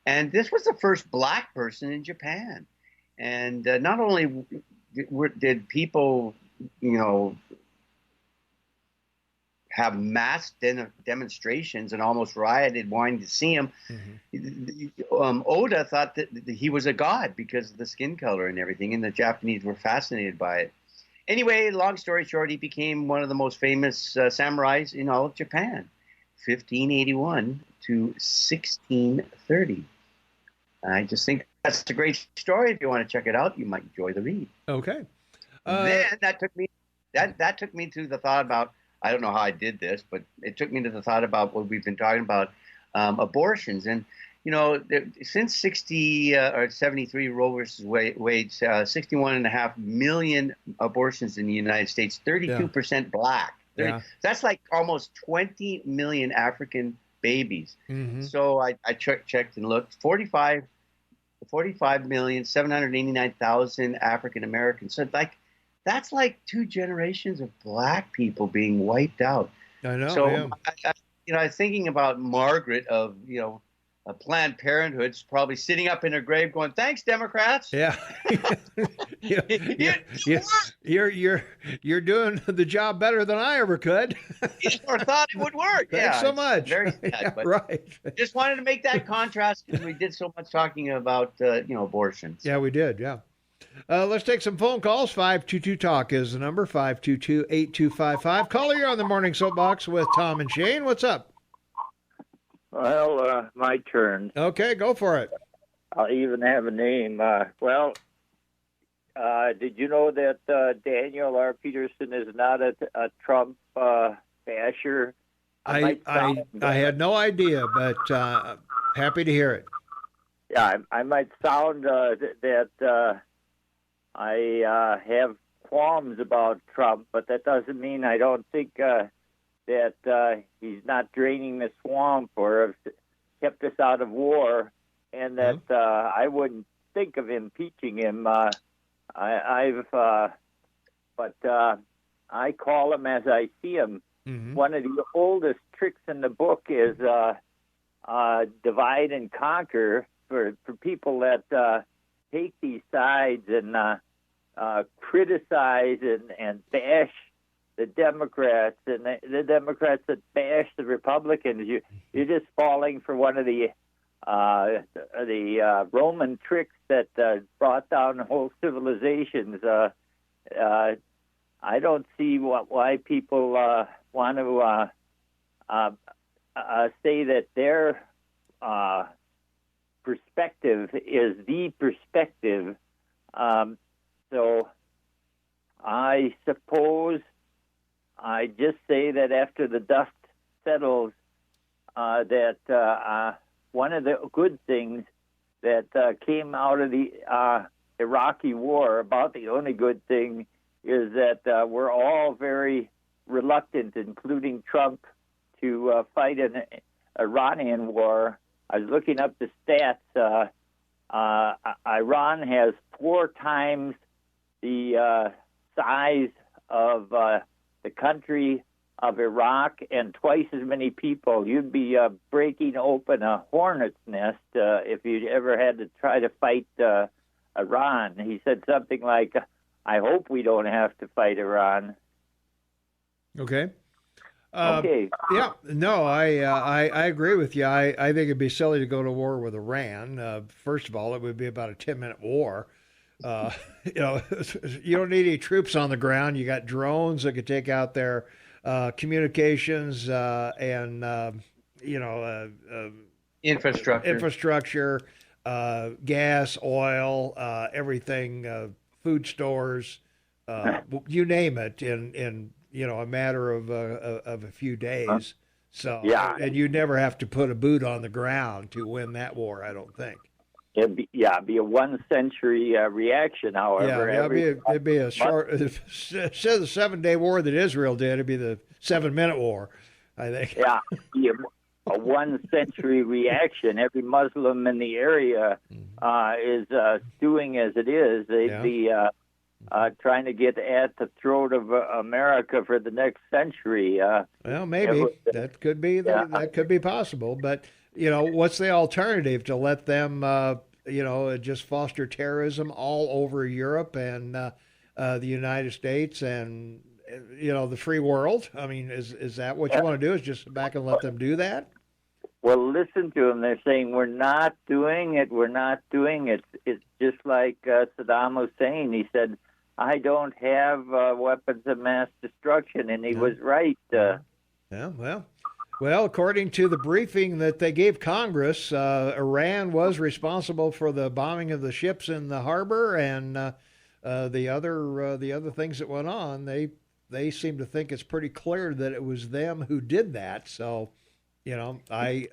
And this was the first black person in Japan. And not only did people, have mass demonstrations and almost rioted wanting to see him, Oda thought that he was a god because of the skin color and everything, and the Japanese were fascinated by it. Anyway, long story short, he became one of the most famous samurais in all of Japan, 1581 to 1630. I just think that's a great story. If you want to check it out, you might enjoy the read. Okay. Then that took me to the thought about, I don't know how I did this, but it took me to the thought about what we've been talking about, abortions. And, since 73 Roe versus Wade, 61.5 million abortions in the United States, 32% black. Yeah. That's like almost 20 million African babies. Mm-hmm. So I checked and looked. 45,789,000 African Americans. So that's like 2 generations of black people being wiped out. I know. So yeah. I was thinking about Margaret of Planned Parenthood's probably sitting up in her grave going, "Thanks, Democrats." Yeah. You're doing the job better than I ever could. You never thought it would work. Thanks so much. Very sad, yeah, but right. Just wanted to make that contrast because we did so much talking about abortions. Yeah, we did. Yeah. Let's take some phone calls. 522-TALK is the number, 522-8255. Caller, you're on the Morning Soapbox with Tom and Shane. What's up? Well, my turn. Okay, go for it. I'll even have a name. Did you know that Daniel R. Peterson is not a Trump basher? I had no idea, but happy to hear it. Yeah, I might sound that I have qualms about Trump, but that doesn't mean I don't think that he's not draining the swamp or kept us out of war, and that I wouldn't think of impeaching him I call them as I see them. Mm-hmm. One of the oldest tricks in the book is divide and conquer for people that take these sides and criticize and bash the Democrats and the Democrats that bash the Republicans. You're just falling for one of the Roman tricks that brought down whole civilizations. I don't see why people want to say that their perspective is the perspective. So I suppose I just say that after the dust settles, that one of the good things that came out of the Iraqi war, about the only good thing, is that we're all very reluctant, including Trump, to fight an Iranian war. I was looking up the stats. Iran has 4 times the size of the country of Iraq and twice as many people. You'd be breaking open a hornet's nest if you ever had to try to fight Iran. He said something like, I hope we don't have to fight Iran. Okay. Okay. Yeah, no, I agree with you. I think it'd be silly to go to war with Iran. First of all, it would be about a 10-minute war. You don't need any troops on the ground. You got drones that could take out their communications and infrastructure, gas, oil, everything, food stores, you name it, in a matter of a few days. So yeah, and you never have to put a boot on the ground to win that war, I don't think. It'd be a 1 century reaction. However, it'd be a short. Instead of the 7-day war that Israel did, it'd be the 7-minute war, I think. Yeah, be a 1 century reaction. Every Muslim in the area is doing as it is. They'd be trying to get at the throat of America for the next century. Well, maybe that could be that could be possible, but what's the alternative? To let them just foster terrorism all over Europe and the United States and the free world? I mean, is that what you want to do? Is just sit back and let them do that? Well, listen to them. They're saying we're not doing it. We're not doing it. It's just like Saddam Hussein. He said, I don't have weapons of mass destruction, and he was right. Well, according to the briefing that they gave Congress, Iran was responsible for the bombing of the ships in the harbor and the other things that went on. They seem to think it's pretty clear that it was them who did that. So, I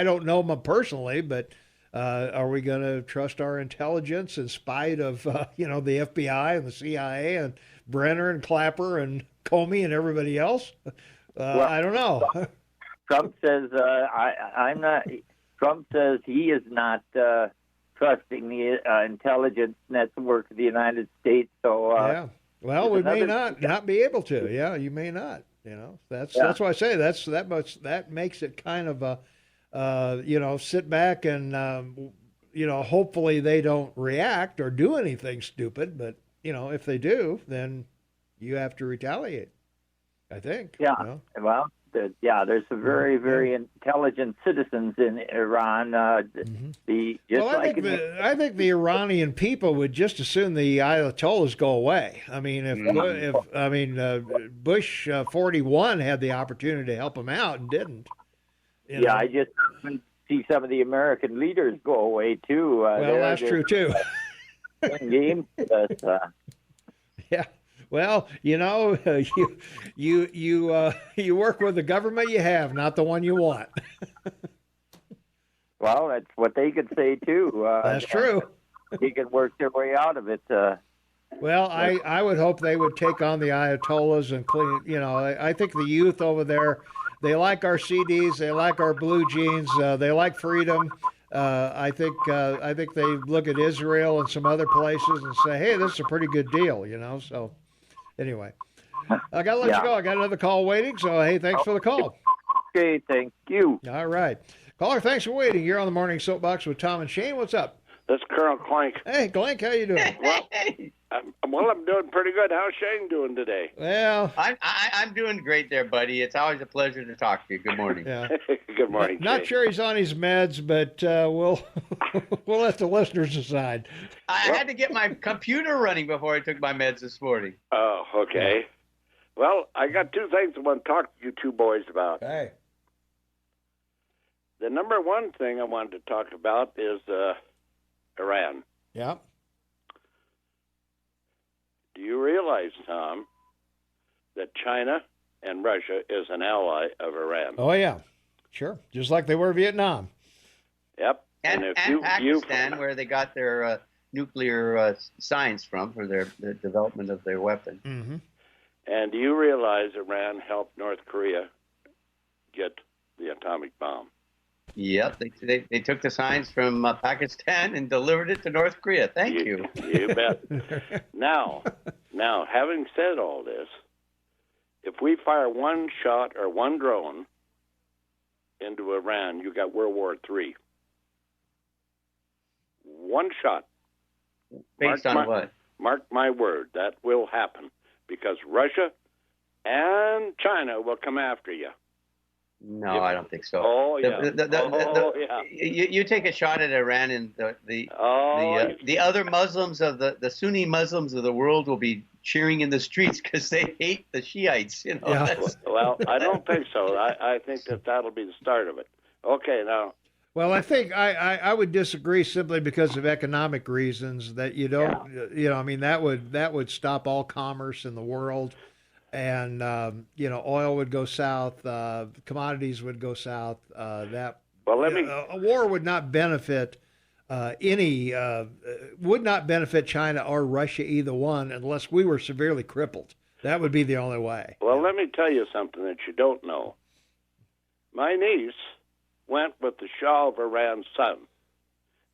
don't know them personally, but are we going to trust our intelligence in spite of the FBI and the CIA and Brenner and Clapper and Comey and everybody else? I don't know. Trump says I'm not. Trump says he is not trusting the intelligence network of the United States. So well, we may not be able to. Yeah, you may not. That's why I say that makes it kind of a sit back and hopefully they don't react or do anything stupid. But if they do, then you have to retaliate, I think. Yeah. Well. There's some very, very intelligent citizens in Iran. I think the Iranian people would just as soon the Ayatollahs go away. I mean, Bush 41 had the opportunity to help them out and didn't. I just see some of the American leaders go away too. That's true too. Game. Yeah. Well, you work with the government you have, not the one you want. Well, that's what they could say too. That's true. He could work their way out of it. Well, I would hope they would take on the Ayatollahs and clean. I think the youth over there, they like our CDs, they like our blue jeans, they like freedom. I think they look at Israel and some other places and say, hey, this is a pretty good deal, So anyway, I got to let you go. I got another call waiting. So, hey, thanks for the call. Okay, thank you. All right. Caller, thanks for waiting. You're on the Morning Soapbox with Tom and Shane. What's up? That's Colonel Clank. Hey, Clank, how you doing? Well, I'm doing pretty good. How's Shane doing today? Well, I'm doing great there, buddy. It's always a pleasure to talk to you. Good morning. Yeah. Good morning. Not Shane. sure he's on his meds, but we'll let the listeners decide. I had to get my computer running before I took my meds this morning. Oh, okay. Well, I got two things I want to talk to you two boys about. Hey. The number one thing I wanted to talk about is Iran. Yeah. Do you realize, Tom, that China and Russia is an ally of Iran? Oh, yeah. Sure. Just like they were Vietnam. Yep. And if Pakistan, where they got their nuclear science from for the development of their weapon. Mm-hmm. And do you realize Iran helped North Korea get the atomic bomb? Yep, they took the science from Pakistan and delivered it to North Korea. Thank you. You bet. Now, having said all this, if we fire one shot or one drone into Iran, you got World War III. One shot. Based on what? Mark my word, that will happen because Russia and China will come after you. No, I don't think so. Oh, yeah. Yeah. You take a shot at Iran, and the other Muslims of the Sunni Muslims of the world will be cheering in the streets because they hate the Shiites. Yeah. Well, I don't think so. I think that'll be the start of it. Okay, now. Well, I think I would disagree simply because of economic reasons that you don't, I mean, that would stop all commerce in the world. And, oil would go south, commodities would go south. A war would not benefit would not benefit China or Russia, either one, unless we were severely crippled. That would be the only way. Well, let me tell you something that you don't know. My niece went with the Shah of Iran's son.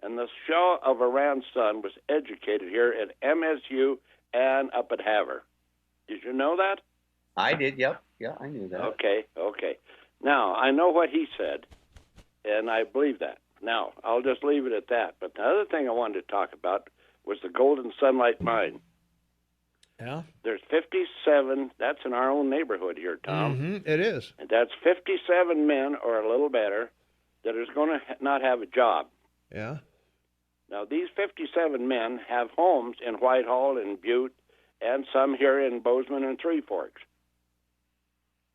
And the Shah of Iran's son was educated here at MSU and up at Harvard. Did you know that? I did, yep. Yeah, I knew that. Okay. Now, I know what he said, and I believe that. Now, I'll just leave it at that. But the other thing I wanted to talk about was the Golden Sunlight Mine. Yeah? There's 57, that's in our own neighborhood here, Tom. Mm-hmm, it is. And that's 57 men or a little better that is going to not have a job. Yeah. Now, these 57 men have homes in Whitehall and Butte and some here in Bozeman and Three Forks.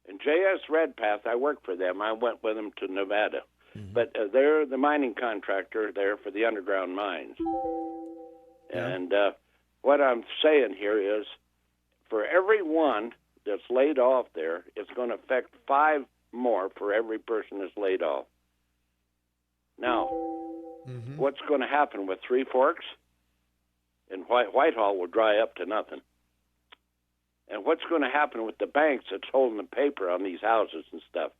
And J.S. Redpath, I work for them. I went with them to Nevada. Mm-hmm. But they're the mining contractor there for the underground mines. Yeah. And what I'm saying here is for every one that's laid off there, it's going to affect 5 more for every person that's laid off. Now, what's going to happen with Three Forks? And Whitehall will dry up to nothing. And what's going to happen with the banks that's holding the paper on these houses and stuff?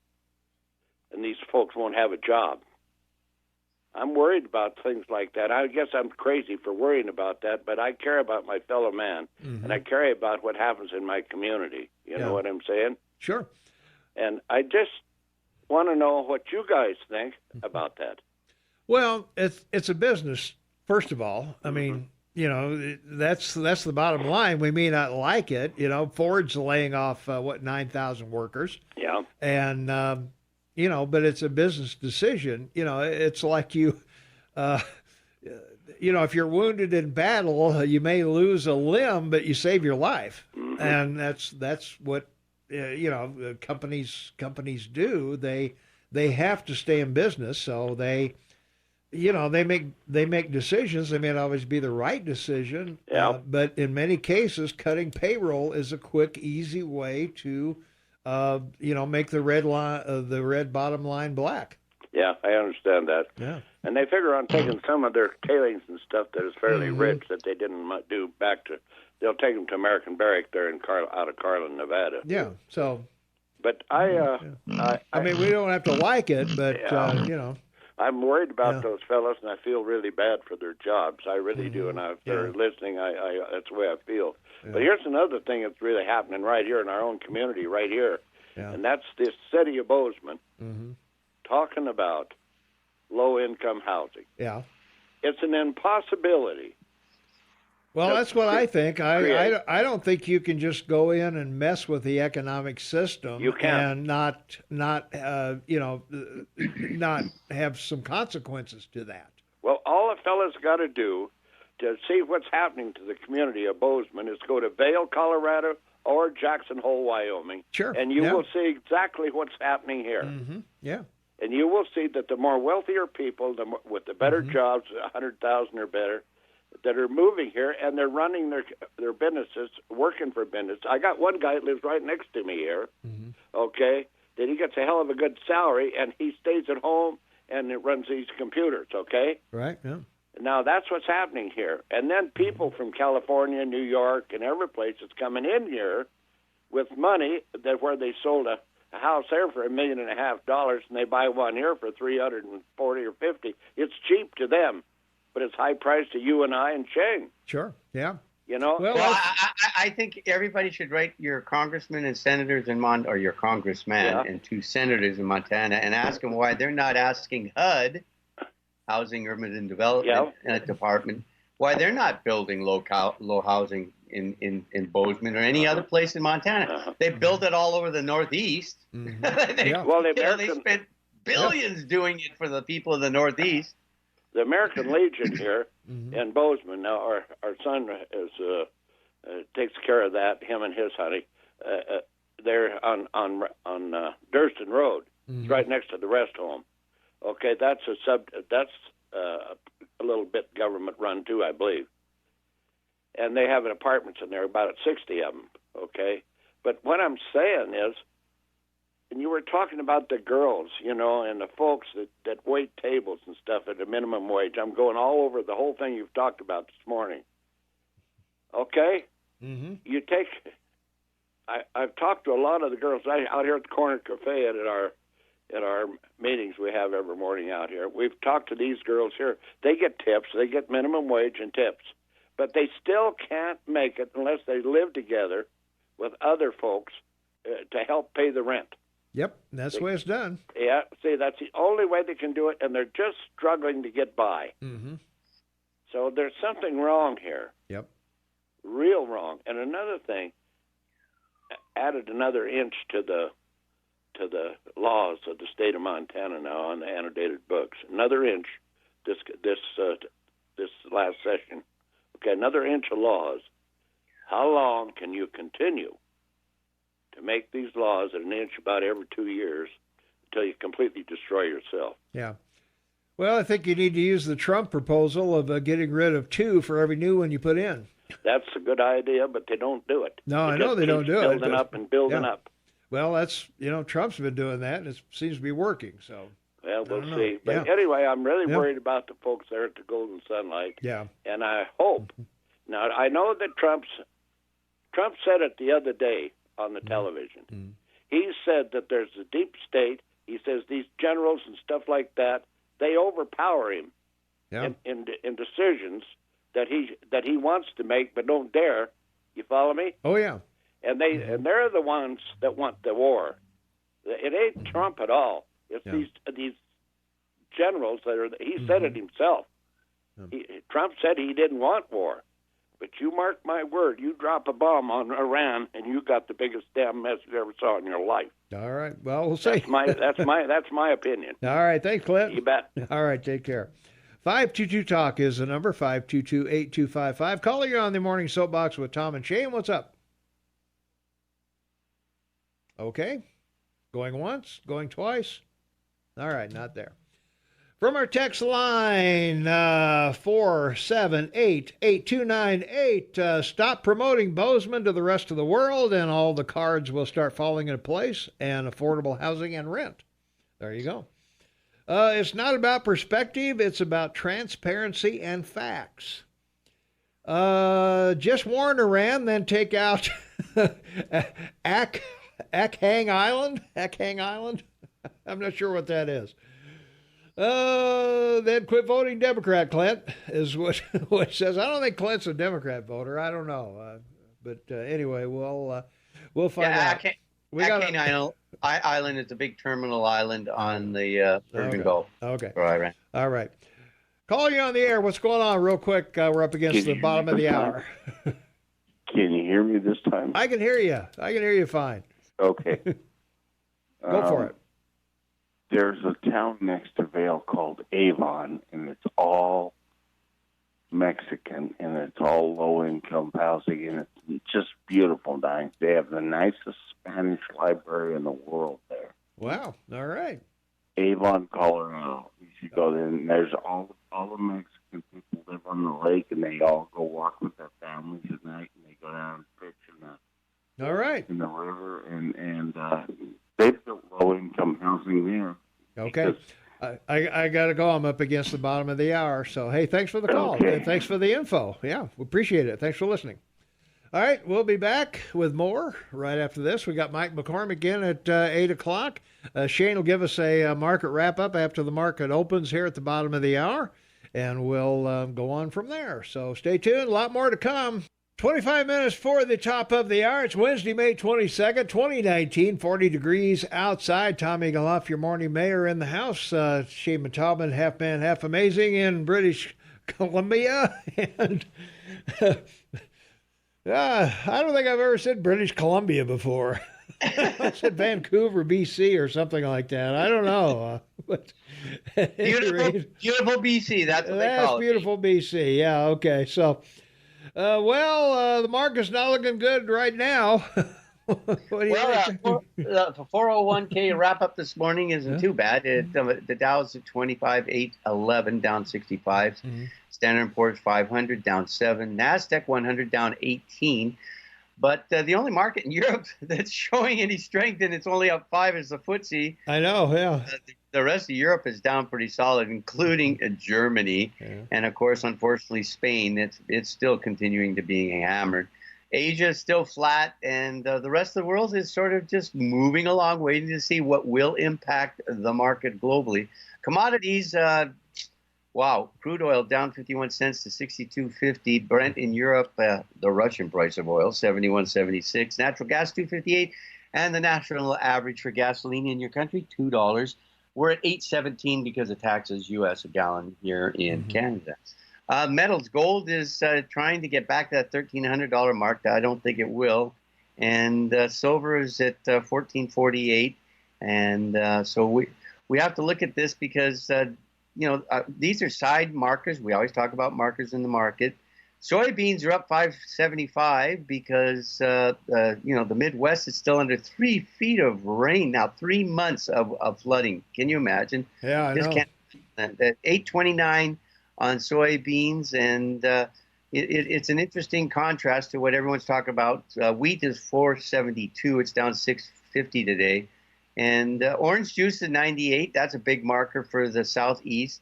And these folks won't have a job. I'm worried about things like that. I guess I'm crazy for worrying about that, but I care about my fellow man, and I care about what happens in my community. You know what I'm saying? Sure. And I just want to know what you guys think about that. Well, it's a business, first of all. I mean, that's the bottom line. We may not like it. Ford's laying off 9,000 workers. Yeah. And but it's a business decision. It's like you, if you're wounded in battle, you may lose a limb, but you save your life. Mm-hmm. And that's what companies do. They have to stay in business, so they make decisions. They may not always be the right decision, but in many cases, cutting payroll is a quick, easy way to, make the red bottom line black. Yeah, I understand that. Yeah, and they figure on taking some of their tailings and stuff that is fairly rich that they didn't do back to. They'll take them to American Barrack there out of Carlin, Nevada. Yeah. So. But I mean, we don't have to like it, but I'm worried about those fellas, and I feel really bad for their jobs. I really do, and if they're listening, I that's the way I feel. Yeah. But here's another thing that's really happening right here in our own community, right here, and that's this city of Bozeman talking about low-income housing. Yeah. It's an impossibility. Well, that's what I think. I don't think you can just go in and mess with the economic system and not have some consequences to that. Well, all the fellas got to do to see what's happening to the community of Bozeman is go to Vail, Colorado, or Jackson Hole, Wyoming. Sure. And you will see exactly what's happening here. Mm-hmm. Yeah. And you will see that the more wealthier people, with the better jobs, 100,000 or better, that are moving here, and they're running their businesses, working for business. I got one guy that lives right next to me here, okay, that he gets a hell of a good salary, and he stays at home and it runs these computers, okay? Right, yeah. Now, that's what's happening here. And then people from California, New York, and every place that's coming in here with money that where they sold a house there for $1.5 million, and they buy one here for $340 or $350. It's cheap to them, but it's high price to you and I and Shane. Sure, yeah. You know? Well, I think everybody should write your congressmen and senators in or your congressman and 2 senators in Montana and ask them why they're not asking HUD, Housing, Urban and Development Department, why they're not building low housing in Bozeman or any other place in Montana. They built it all over the Northeast. Well, they spent billions doing it for the people of the Northeast. The American Legion here in Bozeman. Now, our son is takes care of that. Him and his honey. They're on Durston Road, right next to the rest home. Okay, that's a little bit government run too, I believe. And they have apartments in there, about 60 of them. Okay, but what I'm saying is, and you were talking about the girls, and the folks that wait tables and stuff at the minimum wage. I'm going all over the whole thing you've talked about this morning. Okay? You take... I've talked to a lot of the girls out here at the Corner Cafe and at our meetings we have every morning out here. We've talked to these girls here. They get tips. They get minimum wage and tips. But they still can't make it unless they live together with other folks to help pay the rent. Yep, that's the way it's done. Yeah, see, that's the only way they can do it, and they're just struggling to get by. So there's something wrong here. Yep. Real wrong. And another thing, added another inch to the laws of the state of Montana now on the annotated books. Another inch this last session. Okay, another inch of laws. How long can you continue to make these laws at an inch about every 2 years until you completely destroy yourself? Yeah. Well, I think you need to use the Trump proposal of getting rid of 2 for every new one you put in. That's a good idea, but they don't do it. No, I know they don't do it. Building up and building up. Well, that's, Trump's been doing that, and it seems to be working, so. Well, we'll see. But anyway, I'm really worried about the folks there at the Golden Sunlight. Yeah. And I hope. Now, I know that Trump said it the other day on the television. He said that there's a deep state. He says these generals and stuff like that, they overpower him in decisions that he wants to make but don't dare. You follow me? Oh, yeah. And they're the ones that want the war. It ain't Trump at all. It's these generals that are. He said it himself. Trump said he didn't want war, but you mark my word, you drop a bomb on Iran, and you got the biggest damn mess you ever saw in your life. All right. Well, we'll see. That's my opinion. All right. Thanks, Clint. You bet. All right. Take care. 522-TALK is the number, 522-8255. Caller, you're on the Morning Soapbox with Tom and Shane. What's up? Okay. Going once? Going twice? All right, not there. From our text line, 478-8298, stop promoting Bozeman to the rest of the world, and all the cards will start falling into place, and affordable housing and rent. There you go. It's not about perspective. It's about transparency and facts. Just warn Iran, then take out Hang Island? I'm not sure what that is. Then quit voting Democrat, Clint, is what it says. I don't think Clint's a Democrat voter. I don't know. But anyway, we'll find out. Island is a big terminal island on the Persian Gulf. Okay. Right. All right. Calling you on the air. What's going on real quick? We're up against the bottom of the hour. Can you hear me this time? I can hear you. I can hear you fine. Okay. Go for it. There's a town next to Vail called Avon, and it's all Mexican, and it's all low-income housing, and it's just beautiful down. They have the nicest Spanish library in the world there. Wow. All right. Avon, Colorado. You should go there, and there's all the Mexican people live on the lake, and they all go walk with their families at night, and they go down and fish all right. in the river, and they've built low-income housing there. Okay. I got to go. I'm up against the bottom of the hour. So, hey, thanks for the call. Okay. And thanks for the info. Yeah, we appreciate it. Thanks for listening. All right, we'll be back with more right after this. We got Mike McCormick in at 8 o'clock. Shane will give us a market wrap-up after the market opens here at the bottom of the hour, and we'll go on from there. So stay tuned. A lot more to come. 25 minutes for the top of the hour. It's Wednesday, May 22nd, 2019, 40 degrees outside. Tommy Galoff, your morning mayor in the house. Shane Taubman, half man, half amazing in British Columbia. And I don't think I've ever said British Columbia before. I said Vancouver, BC or something like that. I don't know. But beautiful BC. That's what they call it. That's beautiful BC. Yeah, okay. So... the market's not looking good right now. What do you think? The 401k wrap up this morning isn't too bad. The Dow's at 25,811, down 65. Mm-hmm. Standard & Poor's 500, down 7. NASDAQ 100, down 18. But the only market in Europe that's showing any strength, and it's only up 5, is the FTSE. I know, yeah. The rest of Europe is down pretty solid, including Germany. Yeah. And, of course, unfortunately, Spain. It's still continuing to be hammered. Asia is still flat, and the rest of the world is sort of just moving along, waiting to see what will impact the market globally. Commodities, crude oil down 51 cents to 62.50. Brent in Europe, the Russian price of oil, 71.76. Natural gas, 2.58. And the national average for gasoline in your country, $2. We're at 8.17 because of taxes, U.S. a gallon here in Canada. Metals, gold is trying to get back to that $1,300 mark. I don't think it will. And silver is at 14.48. And so we have to look at this because, these are side markers. We always talk about markers in the market. Soybeans are up 5.75 because, the Midwest is still under 3 feet of rain now, 3 months of flooding. Can you imagine? Yeah, I know. That 8.29 on soybeans, and it's an interesting contrast to what everyone's talking about. Wheat is 4.72. It's down 6.50 today. And orange juice is 98. That's a big marker for the southeast.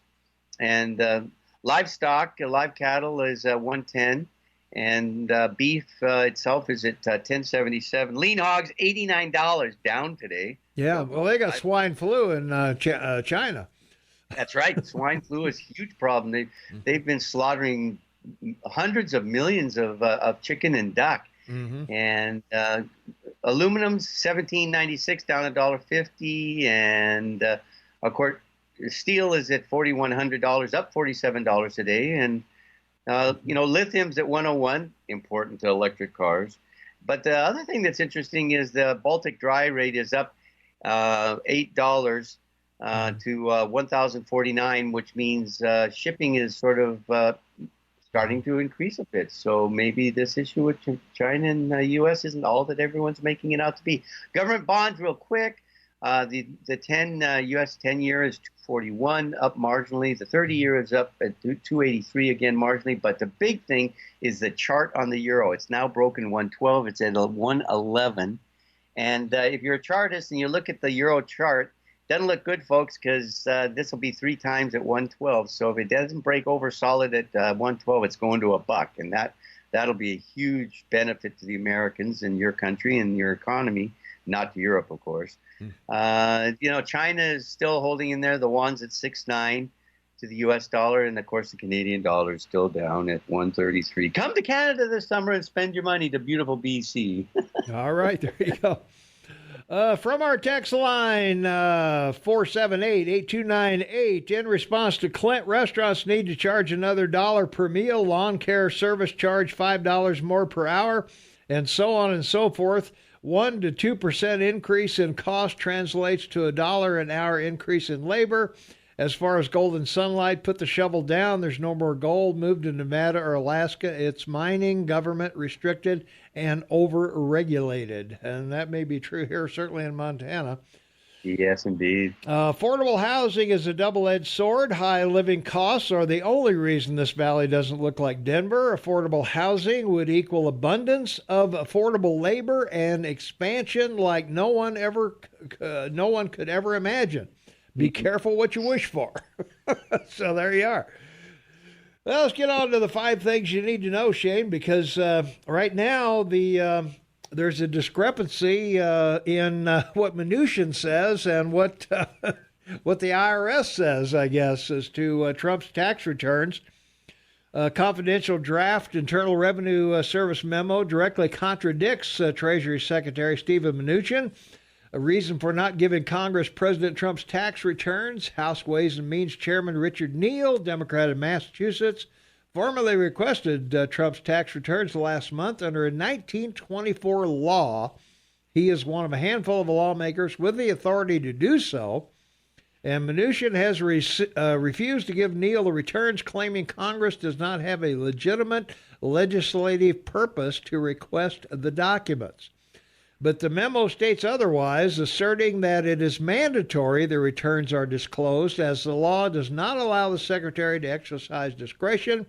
And livestock, live cattle is 110. And beef itself is at 10.77. Lean hogs, $89, down today. Yeah, well, they got swine flu in China. That's right. Swine flu is a huge problem. They've been slaughtering hundreds of millions of chicken and duck. Mm-hmm. And aluminum's $17.96, down $1.50, and of course steel is at $4,100, up $47 today, and lithium's at 101, important to electric cars. But the other thing that's interesting is the Baltic dry rate is up $8 to 1,049, which means shipping is sort of starting to increase a bit. So maybe this issue with China and the U.S. isn't all that everyone's making it out to be. Government bonds, real quick. The U.S. 10-year is 241, up marginally. The 30-year is up at 283 again, marginally. But the big thing is the chart on the euro. It's now broken 112. It's at 111. And if you're a chartist and you look at the euro chart, doesn't look good, folks, because this will be 3 times at 112. So if it doesn't break over solid at 112, it's going to $1, and that'll be a huge benefit to the Americans and your country and your economy, not to Europe, of course. China is still holding in there. The yuan's at 6.9 to the U.S. dollar, and of course the Canadian dollar is still down at 1.33. Come to Canada this summer and spend your money to beautiful BC. All right, there you go. From our text line, 478-8298, in response to Clint, restaurants need to charge another $1 per meal, lawn care service charge $5 more per hour, and so on and so forth. 1 to 2% increase in cost translates to $1 an hour increase in labor. As far as golden sunlight, put the shovel down. There's no more gold. Move to Nevada or Alaska. It's mining, government restricted, and over-regulated. And that may be true here, certainly in Montana. Yes, indeed. Affordable housing is a double-edged sword. High living costs are the only reason this valley doesn't look like Denver. Affordable housing would equal abundance of affordable labor and expansion like no one could ever imagine. Be careful what you wish for. So there you are. Well, let's get on to the 5 things you need to know, Shane, because right now there's a discrepancy in what Mnuchin says and what the IRS says, I guess, as to Trump's tax returns. Confidential draft Internal Revenue Service memo directly contradicts Treasury Secretary Steven Mnuchin. A reason for not giving Congress President Trump's tax returns. House Ways and Means Chairman Richard Neal, Democrat of Massachusetts, formally requested Trump's tax returns last month under a 1924 law. He is one of a handful of lawmakers with the authority to do so. And Mnuchin has refused to give Neal the returns, claiming Congress does not have a legitimate legislative purpose to request the documents. But the memo states otherwise, asserting that it is mandatory the returns are disclosed, as the law does not allow the Secretary to exercise discretion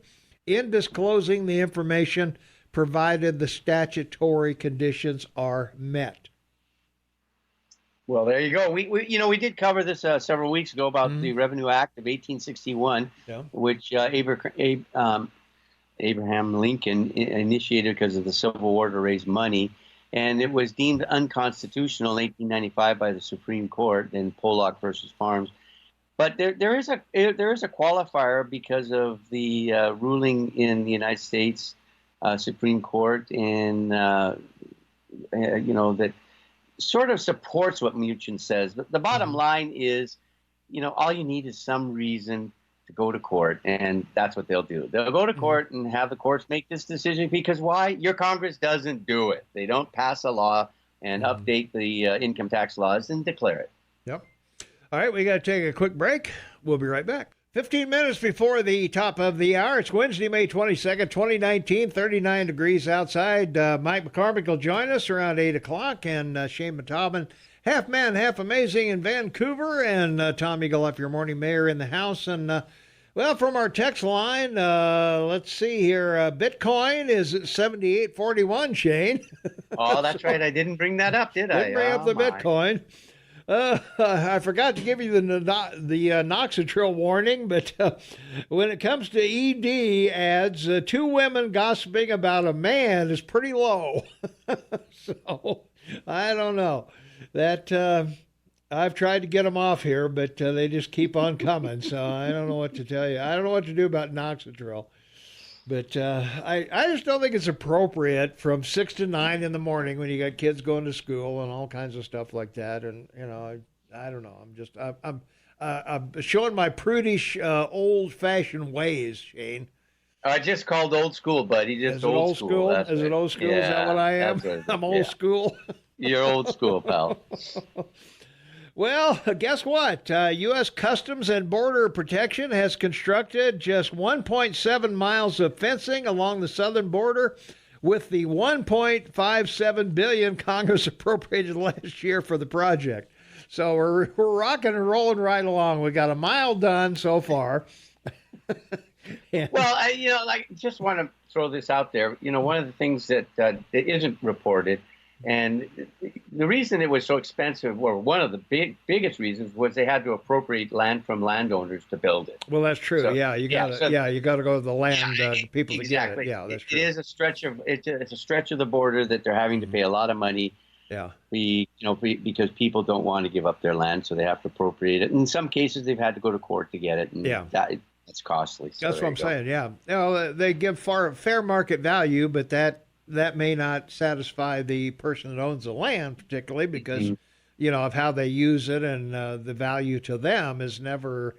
in disclosing the information, provided the statutory conditions are met. Well, there you go. We did cover this several weeks ago about the Revenue Act of 1861, which Abraham Lincoln initiated because of the Civil War to raise money. And it was deemed unconstitutional in 1895 by the Supreme Court in Pollock versus Farms. But there is a qualifier because of the ruling in the United States Supreme Court, and that sort of supports what Mnuchin says. But the bottom line is, all you need is some reason to go to court, and that's what they'll do. They'll go to court and have the courts make this decision, because why? Your Congress doesn't do it. They don't pass a law and update the income tax laws and declare it. Yep. All right, we got to take a quick break. We'll be right back. 15 minutes before the top of the hour. It's Wednesday, May 22nd, 2019, 39 degrees outside. Mike McCormick will join us around 8 o'clock, and Shane Matobin, half man, half amazing in Vancouver, and Tom Eagle, your morning mayor, in the house. And, from our text line, let's see here. Bitcoin is at 78.41, Shane. Oh, that's right. I didn't bring that up, did I? Didn't bring up the Bitcoin. I forgot to give you the Noxatril warning, but when it comes to ED ads, 2 women gossiping about a man is pretty low. So, I don't know. That I've tried to get them off here, but they just keep on coming. So I don't know what to tell you. I don't know what to do about Noxatril. But I just don't think it's appropriate from 6 to 9 in the morning when you got kids going to school and all kinds of stuff like that. And, I don't know. I'm showing my prudish, old-fashioned ways, Shane. I just called old school, buddy. Just old school. Is it old school? Yeah, is that what I am? I'm old school. You're old school, pal. Well, guess what? U.S. Customs and Border Protection has constructed just 1.7 miles of fencing along the southern border with the $1.57 billion Congress appropriated last year for the project. So we're rocking and rolling right along. We got a mile done so far. Well, I just want to throw this out there. One of the things that isn't reported, and the reason it was so expensive, or one of the biggest reasons, was they had to appropriate land from landowners to build it. Well, that's true. So, you got to go to the land people exactly. to get it. Yeah, that's true. It's a stretch of the border that they're having to pay a lot of money Yeah. Because people don't want to give up their land, so they have to appropriate it. And in some cases, they've had to go to court to get it, and that's costly. So that's what I'm saying. Yeah, they give fair market value, but that may not satisfy the person that owns the land, particularly because of how they use it, and the value to them is never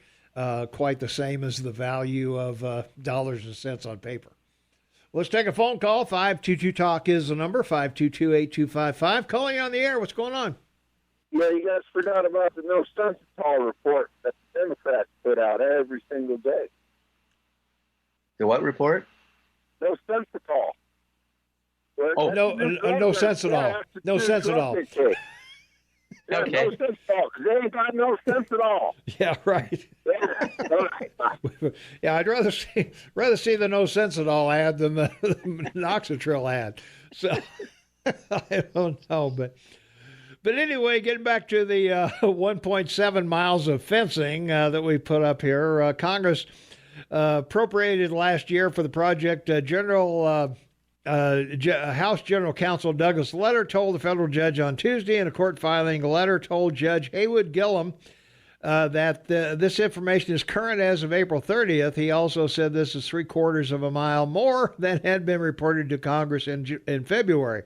quite the same as the value of dollars and cents on paper. Let's take a phone call. 522-TALK is the number, 522-8255. Calling on the air. What's going on? Yeah, you guys forgot about the No Sense at All report that the Democrats put out every single day. The what report? No Sense at All. No sense at all. No sense at all. Yeah, Okay. No sense at all, because they ain't got no sense at all. Yeah, right. Yeah, all right, bye. Yeah, I'd rather see the no sense at all ad than the Noxatril ad. So I don't know, but anyway, getting back to the 1.7 miles of fencing that we put up here, Congress appropriated last year for the project. House General Counsel Douglas Letter told the federal judge on Tuesday in a court filing. The letter told Judge Haywood Gillum that this information is current as of April 30th. He also said this is 3/4 of a mile more than had been reported to Congress in February.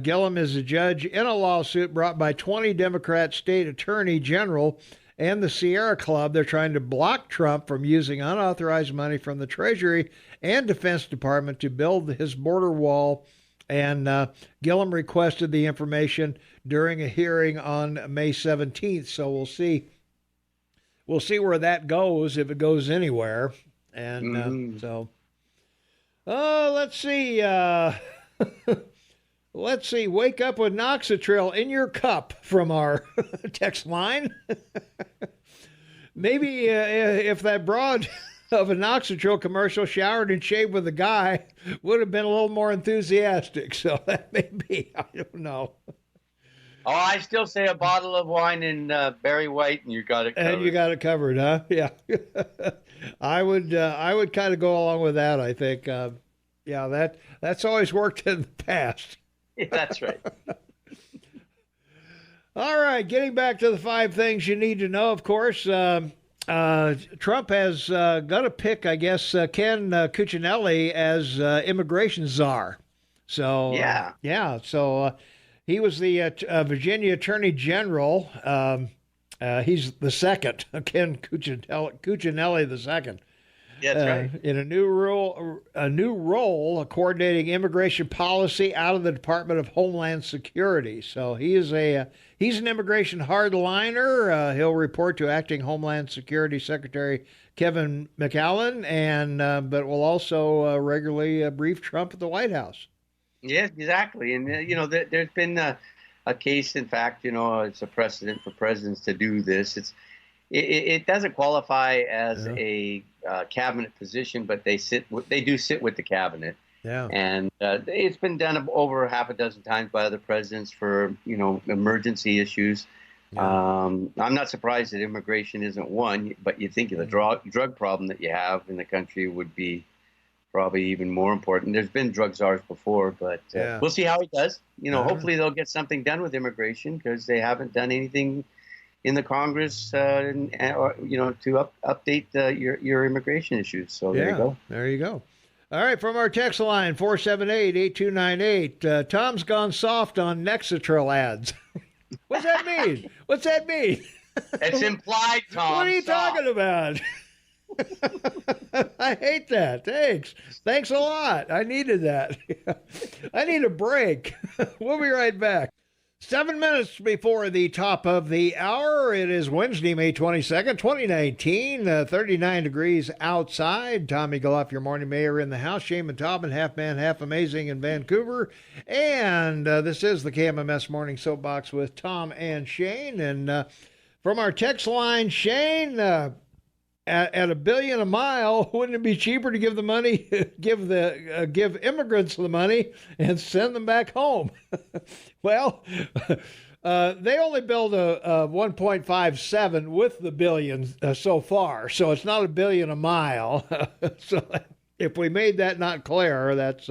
Gillum is a judge in a lawsuit brought by 20 Democrat state attorney general and the Sierra Club. They're trying to block Trump from using unauthorized money from the Treasury and Defense Department to build his border wall. And Gillum requested the information during a hearing on May 17th. So we'll see where that goes, if it goes anywhere. And let's see. Let's see. Wake up with Noxatril in your cup from our text line. Maybe if that broad of a Noxatril commercial showered and shaved with a guy would have been a little more enthusiastic. So that may be. I don't know. Oh, I still say a bottle of wine in Barry White, and you got it covered. And you got it covered, huh? Yeah. I would kind of go along with that, I think. That's always worked in the past. Yeah, that's right. All right, getting back to the 5 things you need to know, of course. Trump has got to pick, I guess, Ken Cuccinelli as immigration czar. So, So he was the Virginia Attorney General. He's the second, Ken Cuccinelli the second. Yeah, that's right. In a new role coordinating immigration policy out of the Department of Homeland Security. So he's an immigration hardliner. He'll report to acting Homeland Security Secretary Kevin McAllen, and but will also regularly brief Trump at the White House. Yes, exactly. And there's been a case. In fact, it's a precedent for presidents to do this. It doesn't qualify as a cabinet position, but they do sit with the cabinet. Yeah. And it's been done over half a dozen times by other presidents for emergency issues. Yeah. I'm not surprised that immigration isn't one, but you think the drug problem that you have in the country would be probably even more important. There's been drug czars before, but we'll see how he does. Hopefully they'll get something done with immigration, because they haven't done anything in the Congress, to update your immigration issues. So there you go. There you go. All right, from our text line, 478-8298, Tom's gone soft on Noxatril ads. What's that mean? What's that mean? It's implied, Tom. What are you talking about? I hate that. Thanks a lot. I needed that. I need a break. We'll be right back. 7 minutes before the top of the hour. It is Wednesday, May 22nd, 2019, 39 degrees outside. Tommy Goloff, your morning mayor, in the house. Shaman Taubman, half man, half amazing in Vancouver. And this is the KMMS Morning Soapbox with Tom and Shane. And from our text line, Shane, at $1 billion a mile, wouldn't it be cheaper to give the money, give immigrants the money and send them back home? Well, they only build a 1.57 with the billion so far, so it's not $1 billion a mile. So if we made that not clear, that's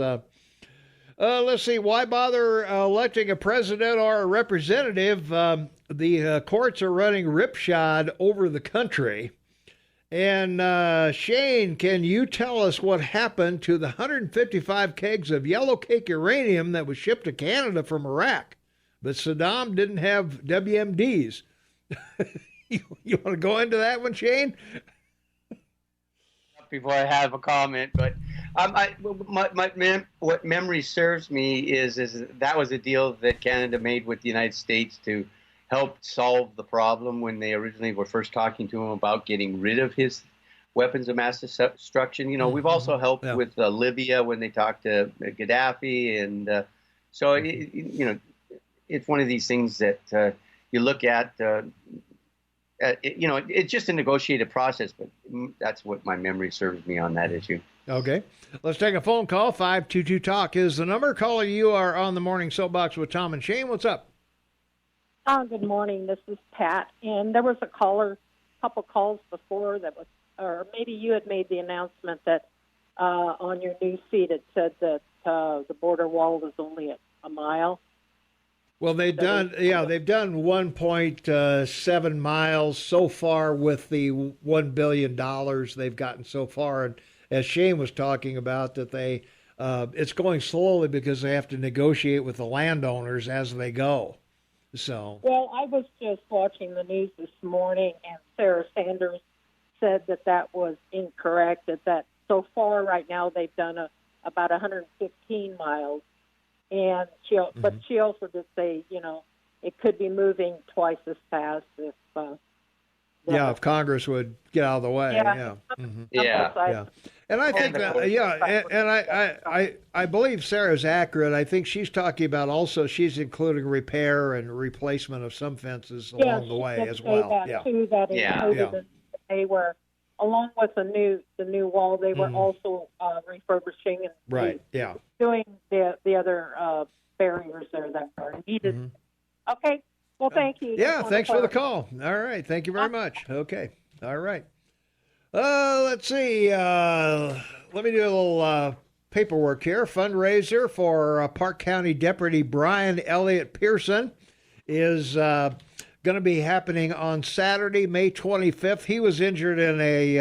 Let's see. Why bother electing a president or a representative? The courts are running ripshod over the country. And Shane, can you tell us what happened to the 155 kegs of yellow cake uranium that was shipped to Canada from Iraq? But Saddam didn't have WMDs. You want to go into that one, Shane? Before I have a comment, but what memory serves me is that was a deal that Canada made with the United States to help solve the problem when they originally were first talking to him about getting rid of his weapons of mass destruction. You know, we've also helped with Libya when they talked to Gaddafi, and so you know, it's one of these things that you look at. You know, it's just a negotiated process, but that's what my memory serves me on that issue. Okay. Let's take a phone call. 522-TALK is the number. Caller, you are on the Morning Soapbox with Tom and Shane. What's up? Good morning. This is Pat. And there was a couple calls before that was, or maybe you had made the announcement that on your news feed it said that the border wall was only at a mile. Well, they've done 1.7 miles so far with the $1 billion they've gotten so far. And as Shane was talking about, that it's going slowly because they have to negotiate with the landowners as they go. So. Well, I was just watching the news this morning, and Sarah Sanders said that was incorrect, that so far right now they've done about 115 miles. And but she also did say, you know, it could be moving twice as fast if. If Congress would get out of the way. Yeah. And I think I believe Sarah's accurate. I think she's talking about also she's including repair and replacement of some fences along the way as well. They were, along with the new wall, they were also refurbishing and doing the other barriers there that are needed. Okay. Well, thank you. Thanks for the call. All right. Thank you very much. Okay. All right. Let's see. Let me do a little paperwork here. Fundraiser for Park County Deputy Brian Elliott Pearson is going to be happening on Saturday, May 25th. He was injured in a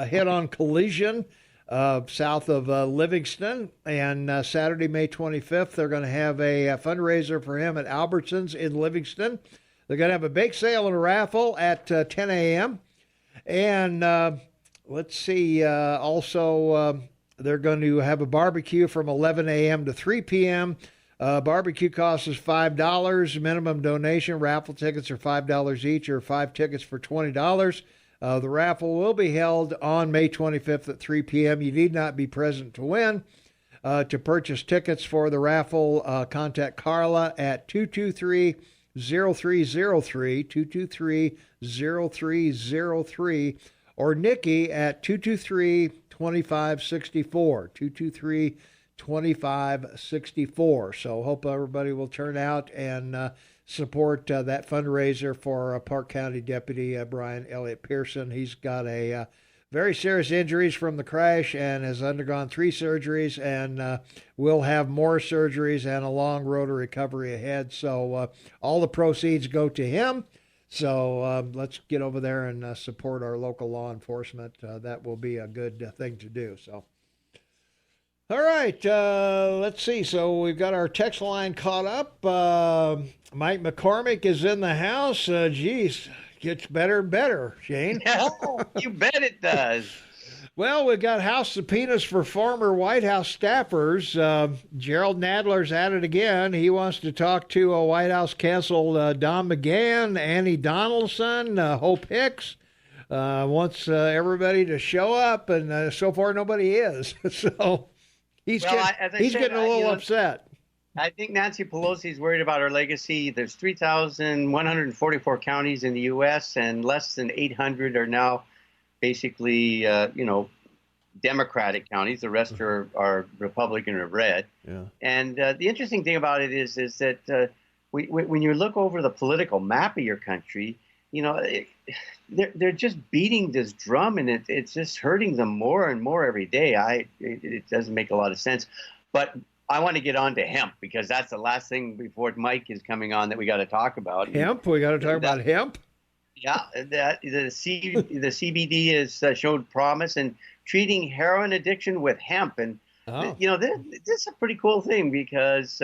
head-on collision south of Livingston, and Saturday, May 25th, they're going to have a fundraiser for him at Albertsons in Livingston. They're going to have a bake sale and a raffle at 10 a.m. And let's see, also they're going to have a barbecue from 11 a.m. to 3 p.m. Barbecue cost is $5. Minimum donation. Raffle tickets are $5 each, or 5 tickets for $20. The raffle will be held on May 25th at 3 p.m. You need not be present to win. To purchase tickets for the raffle, contact Carla at 223-0303, 223-0303, or Nikki at 223-2564, 223-2564. So hope everybody will turn out and support that fundraiser for Park County Deputy Brian Elliott Pearson. He's got a very serious injuries from the crash and has undergone 3 surgeries and will have more surgeries and a long road to recovery ahead. So all the proceeds go to him. So let's get over there and support our local law enforcement. That will be a good thing to do. So. All right, let's see. So we've got our text line caught up. Mike McCormick is in the house. Geez, gets better and better, Shane. Oh, you bet it does. Well, we've got House subpoenas for former White House staffers. Gerald Nadler's at it again. He wants to talk to White House counsel Don McGahn, Annie Donaldson, Hope Hicks. Wants everybody to show up, and so far nobody is. So... He's getting a little upset. I think Nancy Pelosi's worried about her legacy. There's 3,144 counties in the U.S., and less than 800 are now basically, Democratic counties. The rest are Republican or red. Yeah. And the interesting thing about it is that when you look over the political map of your country, they're just beating this drum, and it's just hurting them more and more every day. It doesn't make a lot of sense. But I want to get on to hemp because that's the last thing before Mike is coming on that we got to talk about. Hemp? We got to talk about hemp? Yeah, the CBD has showed promise in treating heroin addiction with hemp. And, this is a pretty cool thing because,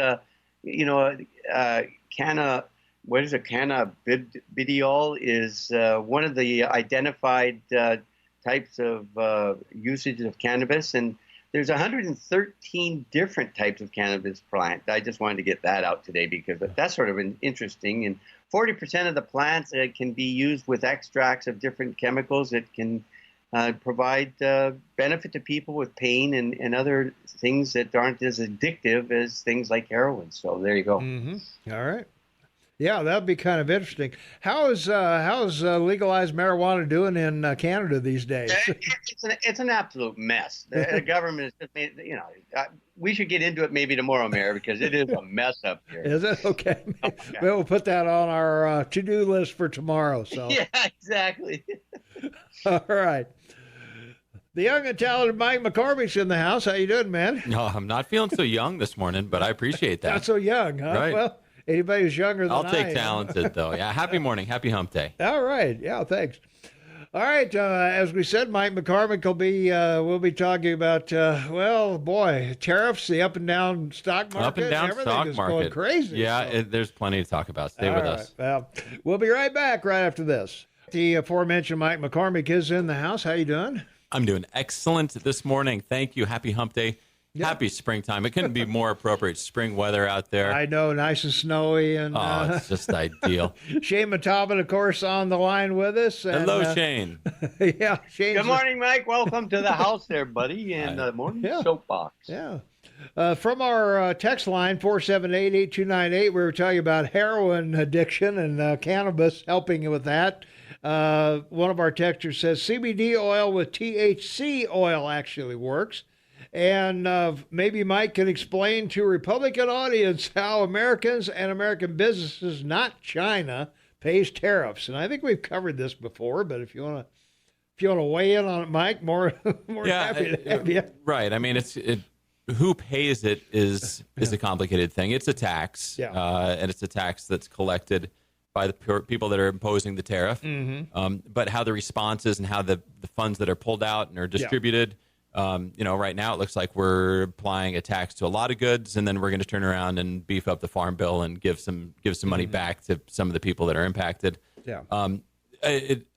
cannabidiol is one of the identified types of usage of cannabis. And there's 113 different types of cannabis plant. I just wanted to get that out today because that's sort of interesting. And 40% of the plants can be used with extracts of different chemicals that can provide benefit to people with pain and other things that aren't as addictive as things like heroin. So there you go. Mm-hmm. All right. Yeah, that'd be kind of interesting. How's legalized marijuana doing in Canada these days? It's an absolute mess. The government has just made, we should get into it maybe tomorrow, Mayor, because it is a mess up here. Is it? Okay. We'll put that on our to-do list for tomorrow. So. Yeah, exactly. All right. The young and talented Mike McCormick's in the house. How you doing, man? No, I'm not feeling so young this morning, but I appreciate that. Not so young, huh? Right. Well, anybody who's younger than I'll take talented, though. Yeah. Happy morning. Happy hump day. All right. Yeah, thanks. All right. As we said, Mike McCormick we'll be talking about, tariffs, the up and down stock market. Up and down stock market. Going crazy. Yeah, so. there's plenty to talk about. Stay with us. Well, we'll be right back right after this. The aforementioned Mike McCormick is in the house. How you doing? I'm doing excellent this morning. Thank you. Happy hump day. Yep. Happy springtime. It couldn't be more appropriate. Spring weather out there. I know, nice and snowy. And it's just ideal. Shane Matavin, of course, on the line with us. And, hello, Shane. Yeah, Shane. Good morning, Mike. Welcome to the house there, buddy, and the morning soapbox. Yeah. From our text line, 478-8298, we were talking about heroin addiction and cannabis helping with that. One of our texters says CBD oil with THC oil actually works. And maybe Mike can explain to a Republican audience how Americans and American businesses, not China, pays tariffs. And I think we've covered this before, but if you want to weigh in on it, Mike, more happy to have you. Right. I mean, who pays it is a complicated thing. It's a tax, and it's a tax that's collected by the people that are imposing the tariff. Mm-hmm. But how the response is and how the funds that are pulled out and are distributed. Right now it looks like we're applying a tax to a lot of goods, and then we're going to turn around and beef up the farm bill and give some money back to some of the people that are impacted. Yeah.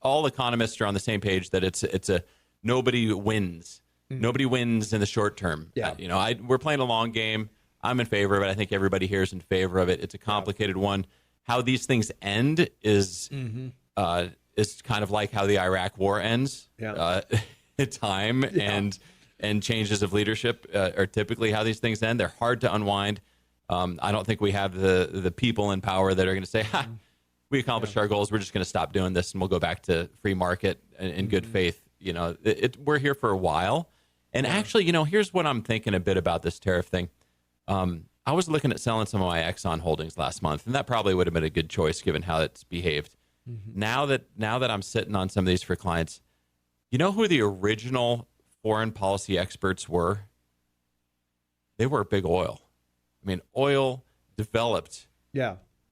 All economists are on the same page that it's a nobody wins. Mm-hmm. Nobody wins in the short term. Yeah. We're playing a long game. I'm in favor of it. I think everybody here is in favor of it. It's a complicated one. How these things end is kind of like how the Iraq War ends. Yeah. Time and changes of leadership are typically how these things end. They're hard to unwind. I don't think we have the people in power that are going to say, we accomplished our goals. We're just going to stop doing this and we'll go back to free market in good faith. We're here for a while. And actually, here's what I'm thinking a bit about this tariff thing. I was looking at selling some of my Exxon holdings last month, and that probably would have been a good choice given how it's behaved. Mm-hmm. Now that I'm sitting on some of these for clients, you know who the original foreign policy experts were? They were big oil. I mean, oil developed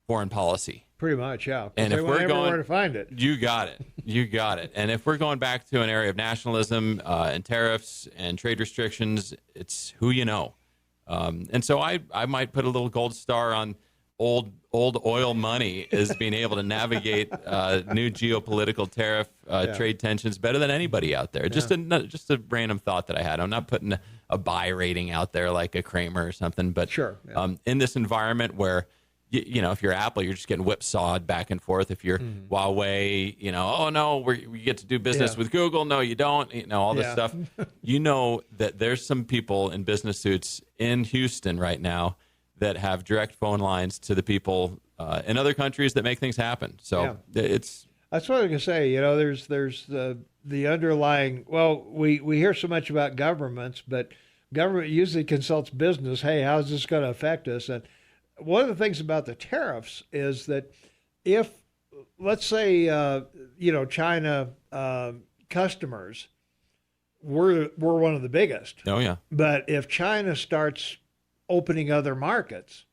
foreign policy. Pretty much, yeah. And if we're going to find it, you got it. And if we're going back to an area of nationalism and tariffs and trade restrictions, it's who you know. And so I might put a little gold star on old oil money as being able to navigate new geopolitical tariff trade tensions better than anybody out there. Just a random thought that I had. I'm not putting a buy rating out there like a Kramer or something, but in this environment where if you're Apple, you're just getting whipsawed back and forth. If you're Huawei, oh no, we get to do business with Google. No, you don't. All this stuff. That there's some people in business suits in Houston right now that have direct phone lines to the people in other countries that make things happen. So that's what I was going to say. There's the underlying. Well, we hear so much about governments, but government usually consults business. Hey, how's this going to affect us? And one of the things about the tariffs is that if, let's say, China customers, we're one of the biggest. Oh yeah. But if China starts opening other markets.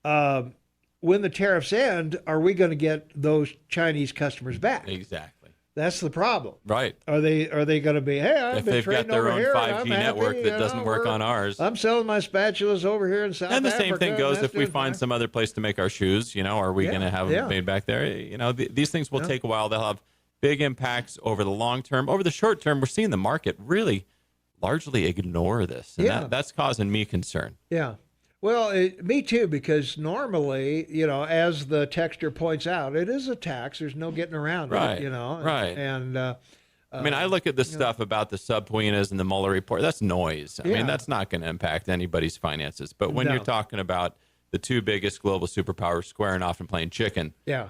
When the tariffs end, are we going to get those Chinese customers back? Exactly. That's the problem. Right. Are they going to be, hey, I've If been they've got trading their over own here, 5G I'm network happy, that doesn't work on ours. I'm selling my spatulas over here in South Africa. And the same thing goes if we doing find fine. some other place to make our shoes. Are we going to have them made back there? These things will take a while. They'll have big impacts over the long term. Over the short term, we're seeing the market really largely ignore this. And that's causing me concern. Yeah. Well, me too, because normally, as the texter points out, it is a tax. There's no getting around Right. it, Right. And I look at the stuff about the subpoenas and the Mueller report. That's noise. I mean, that's not going to impact anybody's finances. But when you're talking about the two biggest global superpowers squaring off and playing chicken, maybe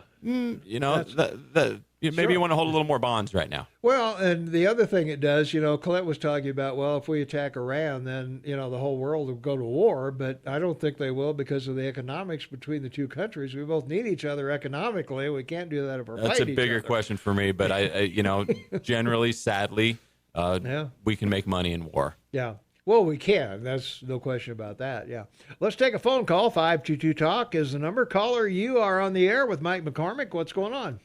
you want to hold a little more bonds right now. Well, and the other thing it does, Colette was talking about, well, if we attack Iran, then, the whole world will go to war. But I don't think they will because of the economics between the two countries. We both need each other economically. We can't do that if we're That's a fighting bigger each other. question for me. But I generally, sadly, we can make money in war. Yeah. Well, we can. That's no question about that. Yeah. Let's take a phone call. 522-TALK is the number. Caller, you are on the air with Mike McCormick. What's going on?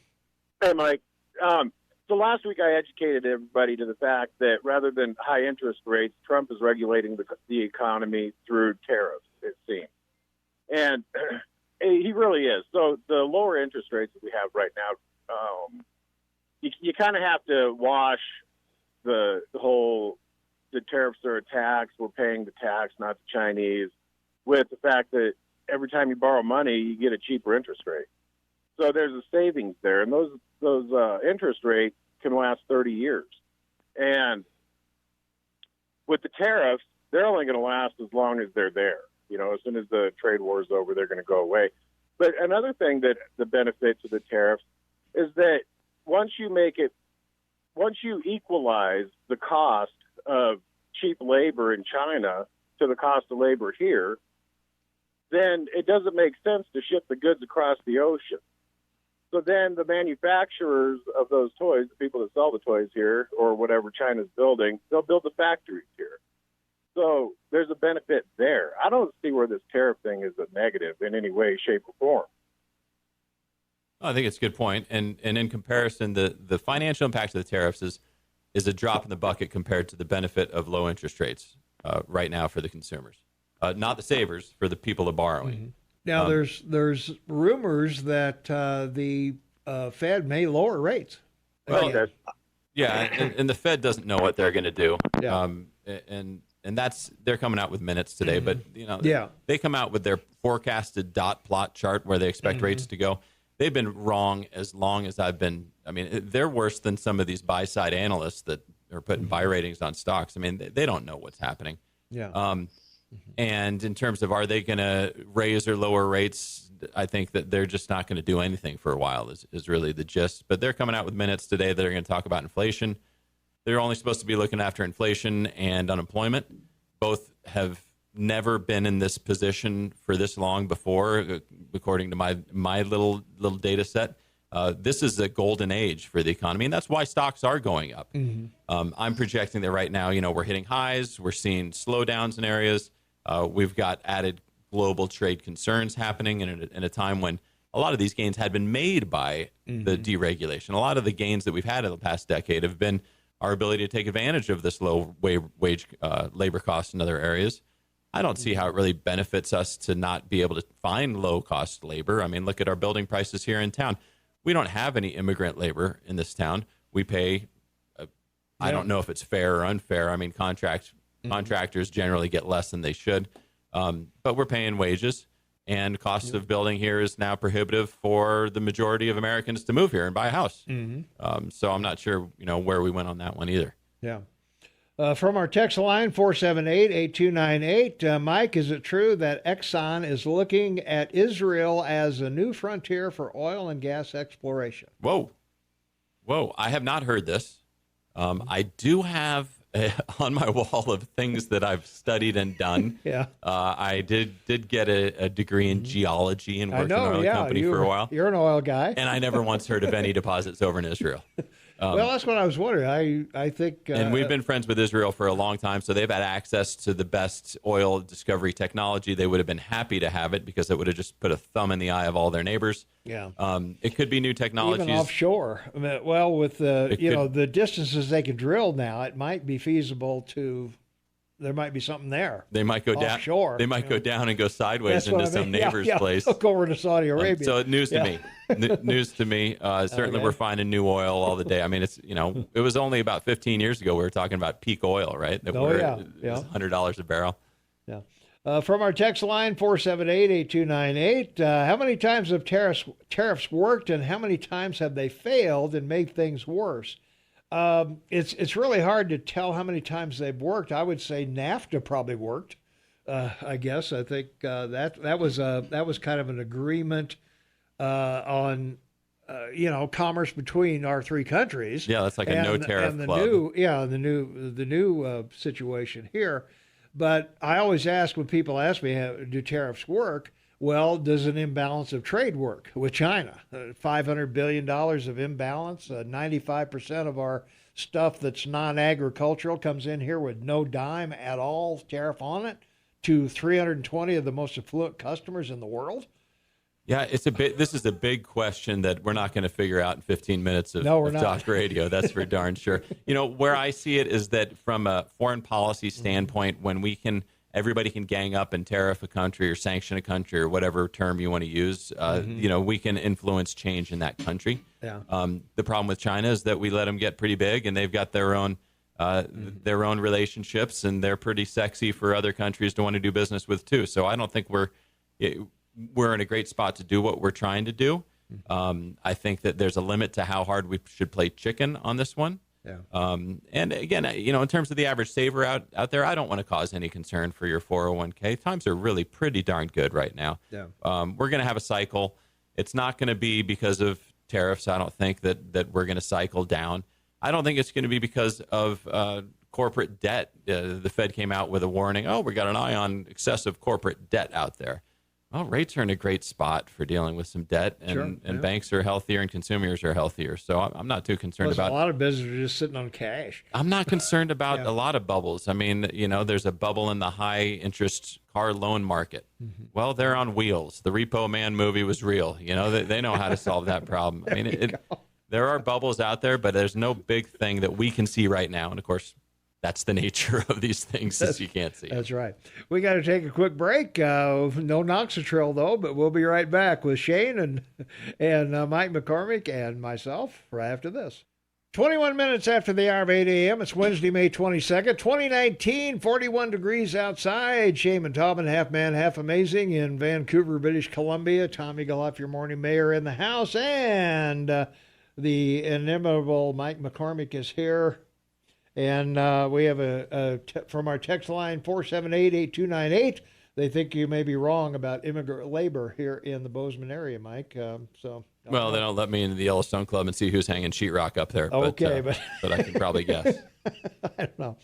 Hey, Mike. So last week I educated everybody to the fact that rather than high interest rates, Trump is regulating the economy through tariffs, it seems. And he really is. So the lower interest rates that we have right now, you kind of have to wash the whole the tariffs are a tax, we're paying the tax, not the Chinese, with the fact that every time you borrow money, you get a cheaper interest rate. So there's a savings there, and those interest rates can last 30 years. And with the tariffs, they're only going to last as long as they're there. As soon as the trade war is over, they're going to go away. But another thing that the benefit to the tariffs is that once you equalize the cost of cheap labor in China to the cost of labor here, then it doesn't make sense to ship the goods across the ocean. So then the manufacturers of those toys, the people that sell the toys here or whatever China's building, they'll build the factories here. So there's a benefit there. I don't see where this tariff thing is a negative in any way, shape, or form. I think it's a good point. And in comparison, the financial impact of the tariffs is a drop in the bucket compared to the benefit of low interest rates right now for the consumers. Not the savers, for the people that are borrowing. Mm-hmm. Now, there's rumors that the Fed may lower rates. Well, and the Fed doesn't know what they're going to do. Yeah. And that's they're coming out with minutes today, but they come out with their forecasted dot plot chart where they expect rates to go. They've been wrong as long as I've been. I mean, they're worse than some of these buy side analysts that are putting buy ratings on stocks. I mean, they don't know what's happening. Yeah. And in terms of are they going to raise or lower rates, I think that they're just not going to do anything for a while is really the gist. But they're coming out with minutes today that are going to talk about inflation. They're only supposed to be looking after inflation and unemployment. Both have never been in this position for this long before, according to my little data set. This is a golden age for the economy, and that's why stocks are going up. I'm projecting that right now, we're hitting highs. We're seeing slowdowns in areas. We've got added global trade concerns happening in a time when a lot of these gains had been made by the deregulation. A lot of the gains that we've had in the past decade have been our ability to take advantage of this low wage labor costs in other areas. I don't see how it really benefits us to not be able to find low-cost labor. I mean, look at our building prices here in town. We don't have any immigrant labor in this town. We pay, I don't know if it's fair or unfair. I mean, contractors generally get less than they should, but we're paying wages, and cost of building here is now prohibitive for the majority of Americans to move here and buy a house. So I'm not sure, where we went on that one either. Yeah. From our text line, 478-8298, Mike, is it true that Exxon is looking at Israel as a new frontier for oil and gas exploration? Whoa. I have not heard this. I do have on my wall of things that I've studied and done. Yeah. I did get a degree in geology and worked in an oil company for a while. You're an oil guy. And I never once heard of any deposits over in Israel. Well, that's what I was wondering. I think, and we've been friends with Israel for a long time, so they've had access to the best oil discovery technology. They would have been happy to have it because it would have just put a thumb in the eye of all their neighbors. Yeah, it could be new technologies, even offshore. I mean, well, with the distances they can drill now, it might be feasible to. There might be something there. They might go offshore. Down. They might go down and go sideways into some neighbor's place. Look over to Saudi Arabia. So news to me. News to me. Certainly, we're finding new oil all the day. I mean, it's it was only about 15 years ago we were talking about peak oil, right? It was $100 a barrel. Yeah. From our text line 478-8298, how many times have tariffs worked, and how many times have they failed and made things worse? It's really hard to tell how many times they've worked. I would say NAFTA probably worked. I guess I think that was kind of an agreement on commerce between our three countries. Yeah, that's like a no tariff club. The new situation here. But I always ask when people ask me, do tariffs work? Well, does an imbalance of trade work with China? $500 billion of imbalance. 95% of our stuff that's non-agricultural comes in here with no dime at all tariff on it to 320 of the most affluent customers in the world. Yeah, this is a big question that we're not going to figure out in 15 minutes of talk radio. That's for darn sure. Where I see it is that from a foreign policy standpoint, when everybody can gang up and tariff a country or sanction a country or whatever term you want to use. We can influence change in that country. Yeah. The problem with China is that we let them get pretty big, and they've got their own relationships, and they're pretty sexy for other countries to want to do business with too. So I don't think we're in a great spot to do what we're trying to do. I think that there's a limit to how hard we should play chicken on this one. Yeah. And again, in terms of the average saver out there, I don't want to cause any concern for your 401k. Times are really pretty darn good right now. Yeah. We're going to have a cycle. It's not going to be because of tariffs. I don't think that we're going to cycle down. I don't think it's going to be because of corporate debt. The Fed came out with a warning. Oh, we got an eye on excessive corporate debt out there. Well, rates are in a great spot for dealing with some debt, and banks are healthier and consumers are healthier. So I'm not too concerned about a lot of businesses are just sitting on cash. I'm not concerned about a lot of bubbles. I mean, there's a bubble in the high interest car loan market. Mm-hmm. Well, they're on wheels. The Repo Man movie was real. They know how to solve that problem. I mean, there are bubbles out there, but there's no big thing that we can see right now. And of course, that's the nature of these things, is you can't see. That's right. We got to take a quick break. No Noxatril, though, but we'll be right back with Shane and Mike McCormick and myself right after this. 21 minutes after the hour of 8 a.m. It's Wednesday, May 22nd, 2019, 41 degrees outside. Shane and Tobin, half man, half amazing in Vancouver, British Columbia. Tommy Galoff, your morning mayor, in the house. And the inimitable Mike McCormick is here. And we have from our text line 478-8298. They think you may be wrong about immigrant labor here in the Bozeman area, Mike. Well, they don't let me into the Yellowstone Club and see who's hanging sheetrock up there. Okay, but I can probably guess. I don't know.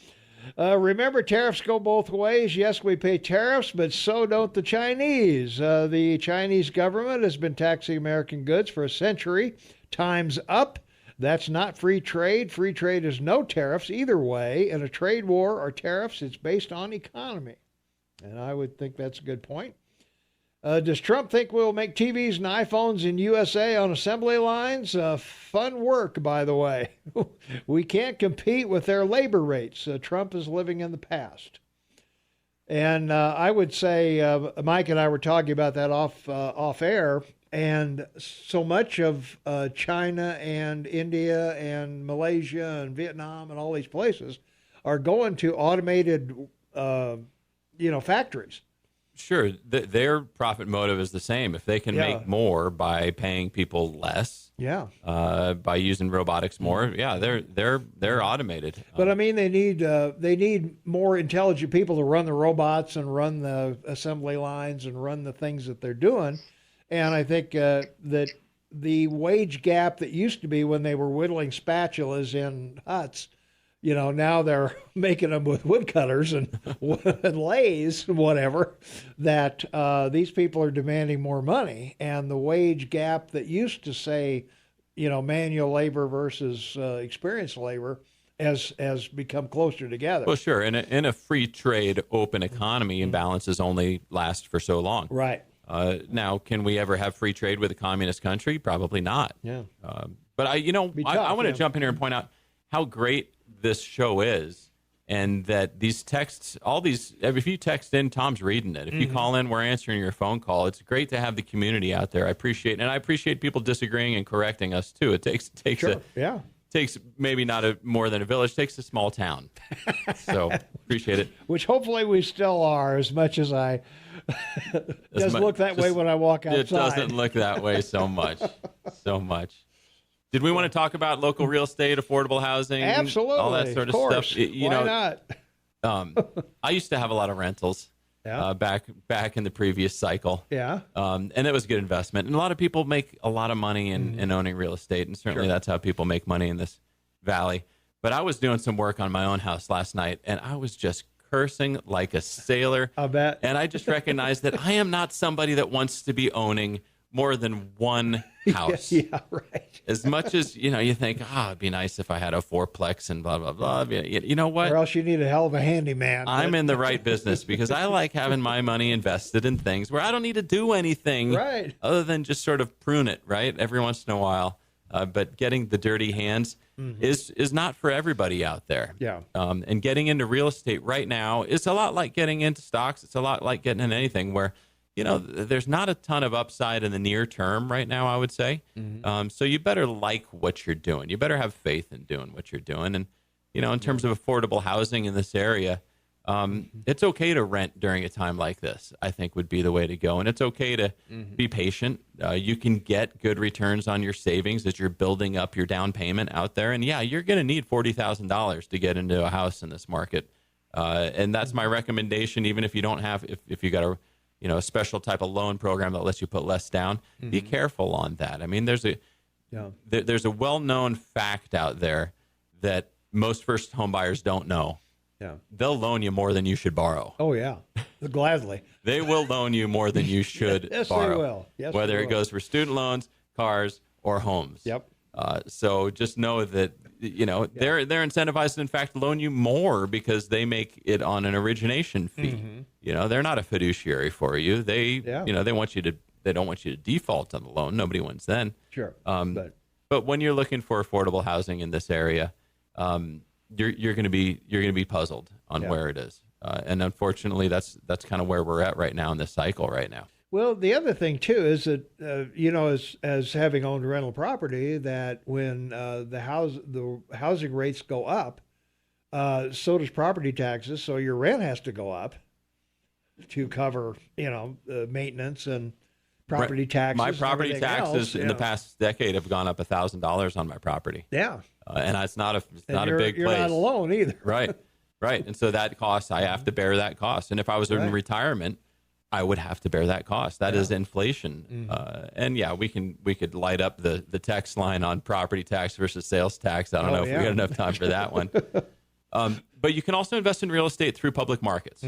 Remember, tariffs go both ways. Yes, we pay tariffs, but so don't the Chinese. The Chinese government has been taxing American goods for a century. Time's up. That's not free trade. Free trade is no tariffs either way. In a trade war or tariffs, it's based on economy. And I would think that's a good point. Does Trump think we'll make TVs and iPhones in USA on assembly lines? Fun work, by the way. We can't compete with their labor rates. Trump is living in the past. And I would say, Mike and I were talking about that off air. And so much of China and India and Malaysia and Vietnam and all these places are going to automated, factories. Sure, their profit motive is the same. If they can make more by paying people less, by using robotics more, they're automated. But I mean, they need more intelligent people to run the robots and run the assembly lines and run the things that they're doing. And I think that the wage gap that used to be when they were whittling spatulas in huts, now they're making them with woodcutters and lathes and whatever, that these people are demanding more money. And the wage gap that used to say, manual labor versus experienced labor has become closer together. Well, sure. In a free trade, open economy, imbalances only last for so long. Right. Now, can we ever have free trade with a communist country? Probably not. Yeah. But I want to jump in here and point out how great this show is, and that these texts, if you text in, Tom's reading it. If you call in, we're answering your phone call. It's great to have the community out there. I appreciate people disagreeing and correcting us too. It takes maybe not more than a village, takes a small town. So appreciate it. Which hopefully we still are, as much as I doesn't look that way when I walk outside. It doesn't look that way so much. Did we want to talk about local real estate, affordable housing? Absolutely. All that sort of stuff. Why not? I used to have a lot of rentals back in the previous cycle. Yeah. And it was a good investment. And a lot of people make a lot of money in owning real estate. And certainly that's how people make money in this valley. But I was doing some work on my own house last night, and I was just cursing like a sailor. I bet. And I just recognized that I am not somebody that wants to be owning more than one house. Yeah, right. As much as, you think, it'd be nice if I had a fourplex and blah, blah, blah. You know what? Or else you need a hell of a handyman. I'm in the right business because I like having my money invested in things where I don't need to do anything other than just sort of prune it, right? Every once in a while. But getting the dirty hands is not for everybody out there. Yeah. And getting into real estate right now is a lot like getting into stocks. It's a lot like getting into anything where, there's not a ton of upside in the near term right now, I would say. So you better like what you're doing. You better have faith in doing what you're doing. And, in terms of affordable housing in this area, it's okay to rent during a time like this, I think would be the way to go. And it's okay to be patient. You can get good returns on your savings as you're building up your down payment out there. And you're going to need $40,000 to get into a house in this market. And that's my recommendation, even if you don't have, if you got a special type of loan program that lets you put less down, be careful on that. I mean, there's a well-known fact out there that most first home buyers don't know. Yeah. They'll loan you more than you should borrow. Oh, yeah. Gladly. They will loan you more than you should Yes, borrow. they will. Yes, whether they it will. goes for student loans, cars, or homes. Yep. So just know that, they're incentivized to, in fact, loan you more because they make it on an origination fee. They're not a fiduciary for you. They don't want you to default on the loan. Nobody wins then. Sure. But when you're looking for affordable housing in this area, you're going to be puzzled on where it is. And unfortunately, that's kind of where we're at right now in this cycle right now. Well, the other thing too is that as having owned rental property, that when the housing rates go up, so does property taxes. So your rent has to go up to cover maintenance and property taxes. My property and taxes else, in the past decade have gone up $1,000 on my property. Yeah, and it's not a big place. You're not alone either. Right. And so that cost, I have to bear that cost. And if I was in retirement, I would have to bear that cost. That is inflation. And we could light up the text line on property tax versus sales tax. I don't know if we got enough time for that one. But you can also invest in real estate through public markets.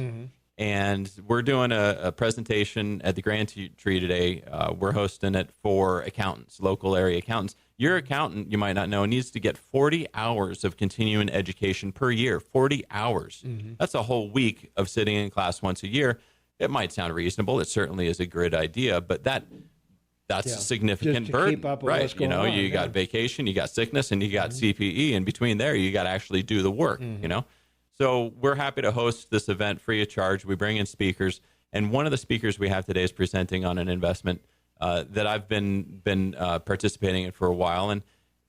And we're doing a presentation at the Grand Tree today. We're hosting it for accountants, local area accountants. Your accountant, you might not know, needs to get 40 hours of continuing education per year. 40 hours. That's a whole week of sitting in class once a year. It might sound reasonable. It certainly is a good idea, but that's a significant Just to burden, keep up with right? what's going on, You got vacation, you got sickness, and you got CPE. In between there, you got to actually do the work. So we're happy to host this event free of charge. We bring in speakers, and one of the speakers we have today is presenting on an investment that I've been participating in for a while,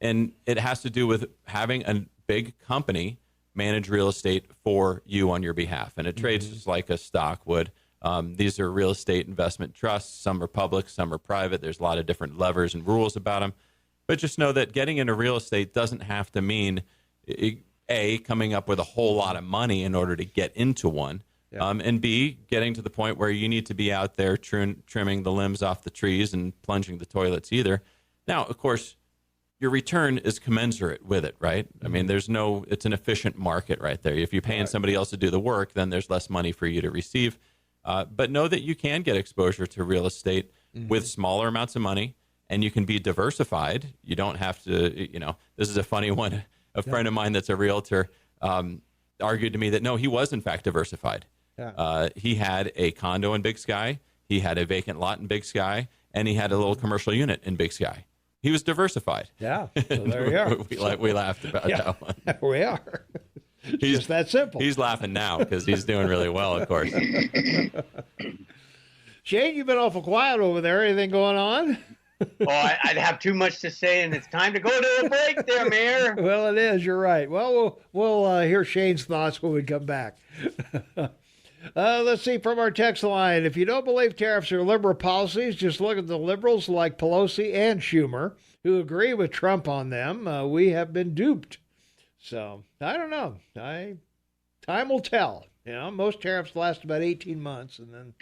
and it has to do with having a big company manage real estate for you on your behalf, and it trades just like a stock would. These are real estate investment trusts. Some are public, some are private. There's a lot of different levers and rules about them. But just know that getting into real estate doesn't have to mean, A, coming up with a whole lot of money in order to get into one, and B, getting to the point where you need to be out there trimming the limbs off the trees and plunging the toilets either. Now, of course, your return is commensurate with it, right? I mean, it's an efficient market right there. If you're paying somebody else to do the work, then there's less money for you to receive. But know that you can get exposure to real estate with smaller amounts of money and you can be diversified. You don't have to, this is a funny one. A friend of mine that's a realtor argued to me that no, he was in fact diversified. Yeah. He had a condo in Big Sky, he had a vacant lot in Big Sky, and he had a little commercial unit in Big Sky. He was diversified. Yeah, so there you are. we laughed about that one. We are. He's just that simple. He's laughing now because he's doing really well, of course. Shane, you've been awful quiet over there. Anything going on? I'd have too much to say, and it's time to go to a break there, Mayor. Well, it is. You're right. Well, we'll hear Shane's thoughts when we come back. Let's see from our text line. If you don't believe tariffs are liberal policies, just look at the liberals like Pelosi and Schumer who agree with Trump on them. We have been duped. So, I don't know. Time will tell. Most tariffs last about 18 months, and then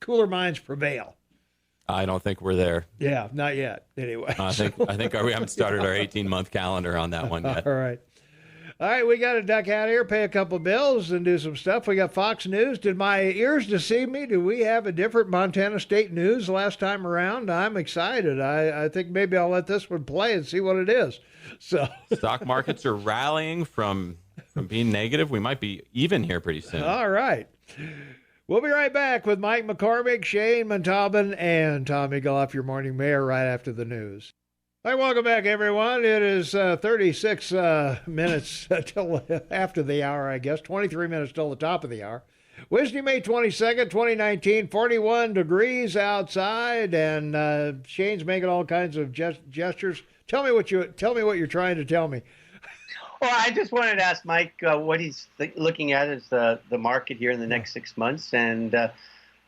cooler minds prevail. I don't think we're there. Yeah, not yet. Anyway. I think we haven't started our 18-month calendar on that one yet. All right, we got to duck out here, pay a couple bills, and do some stuff. We got Fox News. Did my ears deceive me? Do we have a different Montana State News last time around? I'm excited. I think maybe I'll let this one play and see what it is. So stock markets are rallying from being negative. We might be even here pretty soon. All right. We'll be right back with Mike McCormick, Shane Montalban, and Tommy Goff, your morning mayor, right after the news. All right, welcome back, everyone. It is 36 minutes till after the hour, I guess. 23 minutes till the top of the hour. Wednesday, May 22nd, 2019, 41 degrees outside, and Shane's making all kinds of gestures. Tell me what you're trying to tell me. Well, I just wanted to ask Mike what he's looking at as the market here in the next 6 months, and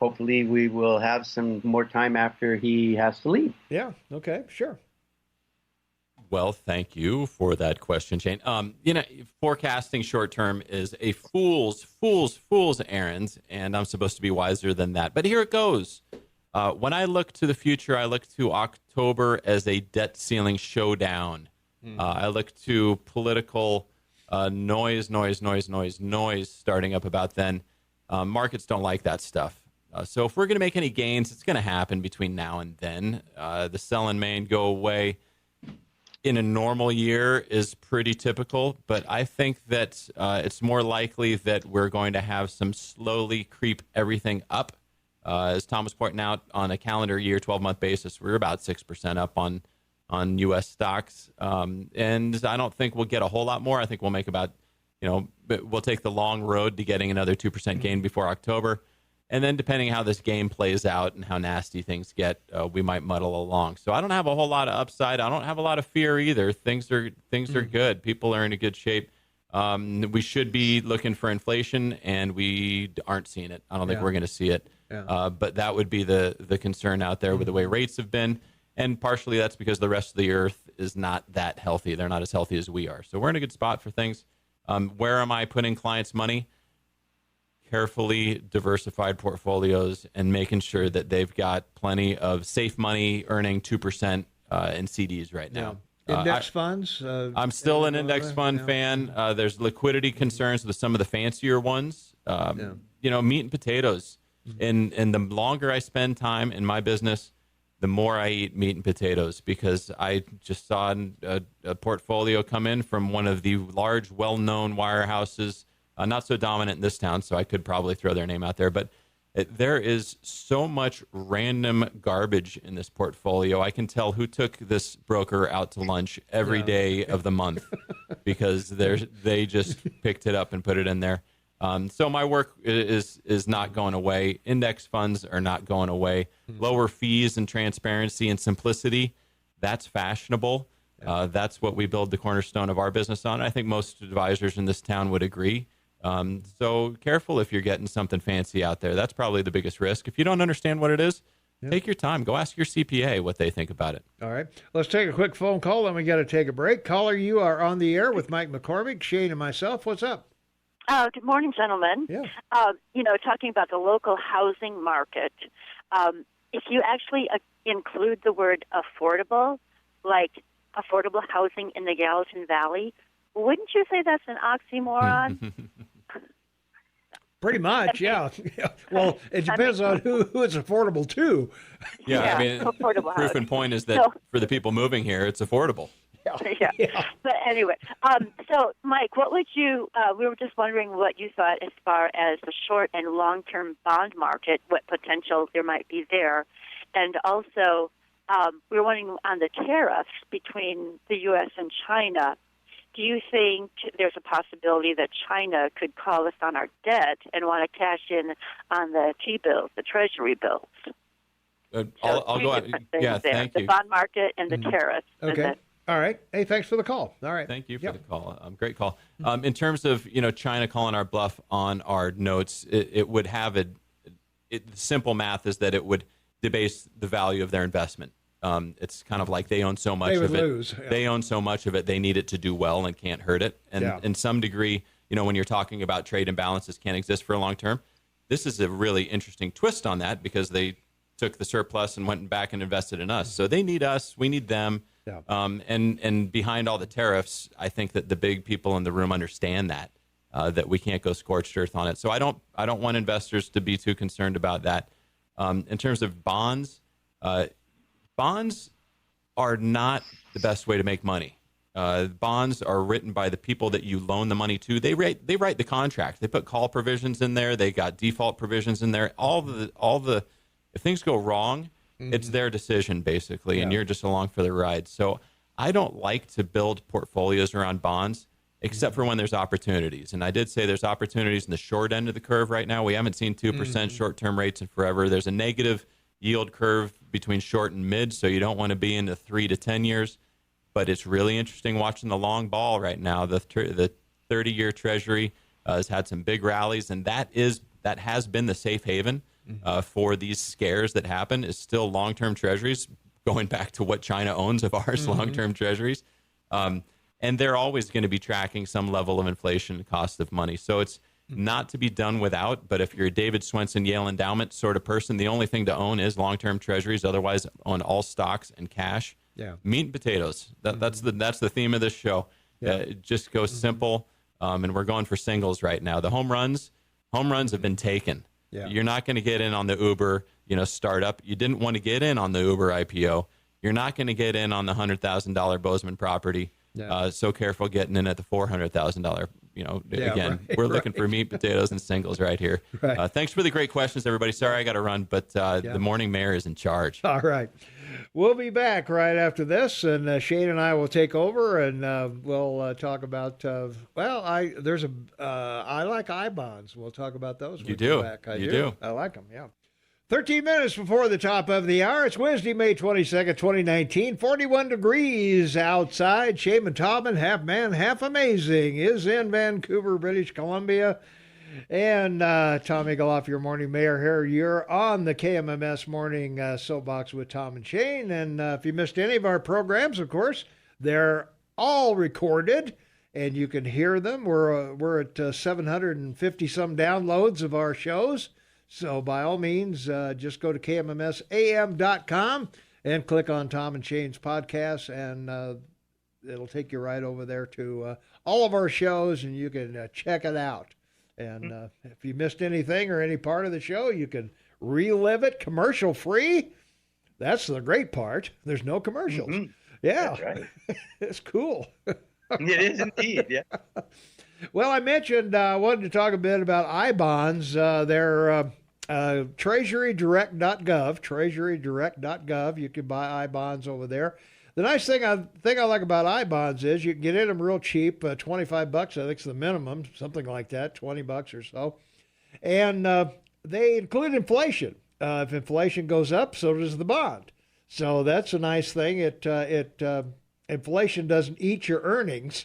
hopefully we will have some more time after he has to leave. Yeah, okay, sure. Well, thank you for that question, Shane. Forecasting short term is a fool's errand, and I'm supposed to be wiser than that. But here it goes. When I look to the future, I look to October as a debt ceiling showdown. I look to political noise starting up about then. Markets don't like that stuff. So if we're going to make any gains, it's going to happen between now and then. The sell in May and go away in a normal year is pretty typical, but I think that it's more likely that we're going to have some slowly creep everything up. As Tom was pointing out, on a calendar year, 12-month basis, we're about 6% up on U.S. stocks. And I don't think we'll get a whole lot more. I think we'll make about, we'll take the long road to getting another 2% gain before October. And then depending how this game plays out and how nasty things get, we might muddle along. So I don't have a whole lot of upside. I don't have a lot of fear either. Things are good. People are in a good shape. We should be looking for inflation, and we aren't seeing it. I don't think we're going to see it. Yeah. But that would be the concern out there with the way rates have been. And partially that's because the rest of the earth is not that healthy. They're not as healthy as we are. So we're in a good spot for things. Where am I putting clients' money? Carefully diversified portfolios and making sure that they've got plenty of safe money earning 2% in CDs right now. Yeah. Index funds? I'm still an index fund fan. There's liquidity concerns with some of the fancier ones. Meat and potatoes. And the longer I spend time in my business, the more I eat meat and potatoes, because I just saw a portfolio come in from one of the large, well-known wirehouses, not so dominant in this town, so I could probably throw their name out there. But there is so much random garbage in this portfolio. I can tell who took this broker out to lunch every day of the month because they just picked it up and put it in there. So my work is not going away. Index funds are not going away. Lower fees and transparency and simplicity, that's fashionable. That's what we build the cornerstone of our business on. I think most advisors in this town would agree. So careful if you're getting something fancy out there. That's probably the biggest risk. If you don't understand what it is, take your time. Go ask your CPA what they think about it. All right. Let's take a quick phone call, then we got to take a break. Caller, you are on the air with Mike McCormick, Shane, and myself. What's up? Good morning, gentlemen. Yeah. Talking about the local housing market, if you actually include the word affordable, like affordable housing in the Gallatin Valley, wouldn't you say that's an oxymoron? Pretty much, yeah. Well, it depends on who it's affordable to. Yeah, I mean, affordable proof housing. and point is that for the people moving here, it's affordable. Yeah. But anyway, so Mike, what would you? We were just wondering what you thought as far as the short and long-term bond market, what potential there might be there, and also we were wondering on the tariffs between the U.S. and China. Do you think there's a possibility that China could call us on our debt and want to cash in on the T-bills, the Treasury bills? I'll go ahead. Yeah, thank you. The bond market and the tariffs. Okay. All right. Hey, thanks for the call. All right. Thank you for the call. Great call. In terms of China calling our bluff on our notes, it would have simple math is that it would debase the value of their investment. It's kind of like they own so much of it. Lose. Yeah. They own so much of it. They need it to do well and can't hurt it. And in some degree, when you're talking about trade imbalances can't exist for a long term, this is a really interesting twist on that because they took the surplus and went back and invested in us. So they need us. We need them. Yeah. And behind all the tariffs, I think that the big people in the room understand that we can't go scorched earth on it. So I don't want investors to be too concerned about that. In terms of bonds, bonds are not the best way to make money. Bonds are written by the people that you loan the money to. They write the contract. They put call provisions in there. They got default provisions in there. All the if things go wrong, it's their decision basically, and you're just along for the ride. So I don't like to build portfolios around bonds, except for when there's opportunities. And I did say there's opportunities in the short end of the curve right now. We haven't seen 2% short-term rates in forever. There's a negative yield curve between short and mid, so you don't want to be in the 3 to 10 years. But it's really interesting watching the long ball right now. The 30-year Treasury has had some big rallies, and that has been the safe haven for these scares that happen. Is still long-term Treasuries, going back to what China owns of ours, long-term Treasuries. And they're always going to be tracking some level of inflation and cost of money. So it's not to be done without, but if you're a David Swenson Yale endowment sort of person, the only thing to own is long-term Treasuries. Otherwise, own all stocks and cash. Yeah. Meat and potatoes. That's the theme of this show. It just goes simple, and we're going for singles right now. The home runs have been taken. Yeah. You're not going to get in on the Uber, startup. You didn't want to get in on the Uber IPO. You're not going to get in on the $100,000 Bozeman property. Yeah. So careful getting in at the $400,000. Again, we're looking for meat, potatoes, and singles right here. Right. Thanks for the great questions, everybody. Sorry I got to run, but the morning mayor is in charge. All right. We'll be back right after this, and Shane and I will take over, and we'll talk about, I like I-bonds. We'll talk about those when we come back. You do. I like them, yeah. 13 minutes before the top of the hour. It's Wednesday, May 22nd, 2019. 41 degrees outside. Shaman Taubman, half man, half amazing, is in Vancouver, British Columbia. And Tom Eagleoff, your morning mayor here. You're on the KMMS morning soapbox with Tom and Shane. And if you missed any of our programs, of course, they're all recorded, and you can hear them. We're at 750 some downloads of our shows. So by all means, just go to KMMSAM.com and click on Tom and Shane's podcast, and it'll take you right over there to all of our shows, and you can check it out. And if you missed anything or any part of the show, you can relive it commercial free. That's the great part. There's no commercials. Mm-hmm. Yeah. That's right. It's cool. It is indeed, yeah. Well, I mentioned I wanted to talk a bit about I-bonds. They're treasurydirect.gov. You can buy I-bonds over there. The nice thing I like about I-bonds is you can get in them real cheap, $25, I think is the minimum, something like that, $20 or so. And they include inflation. If inflation goes up, so does the bond. So that's a nice thing. Inflation doesn't eat your earnings.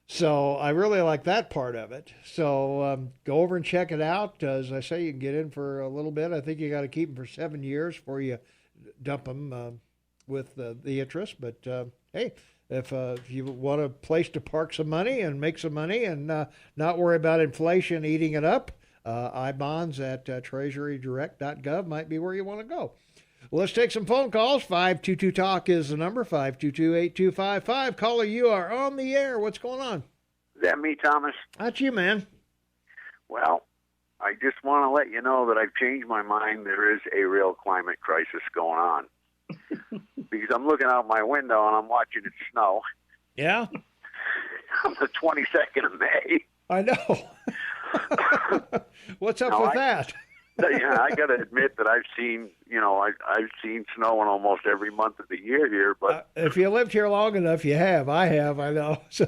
So I really like that part of it. So go over and check it out. As I say, you can get in for a little bit. I think you got to keep them for 7 years before you dump them with the interest. But hey, if you want a place to park some money and make some money and not worry about inflation eating it up, I-bonds at treasurydirect.gov might be where you want to go. Well, let's take some phone calls. 522-TALK is the number, 522-8255. Caller, you are on the air. What's going on? Is that me, Thomas? That's you, man. Well, I just want to let you know that I've changed my mind. There is a real climate crisis going on. Because I'm looking out my window and I'm watching it snow. Yeah? On the 22nd of May. I know. What's up with that? Yeah, I got to admit that I've seen snow in almost every month of the year here. But if you lived here long enough, you have. I have. I know. So.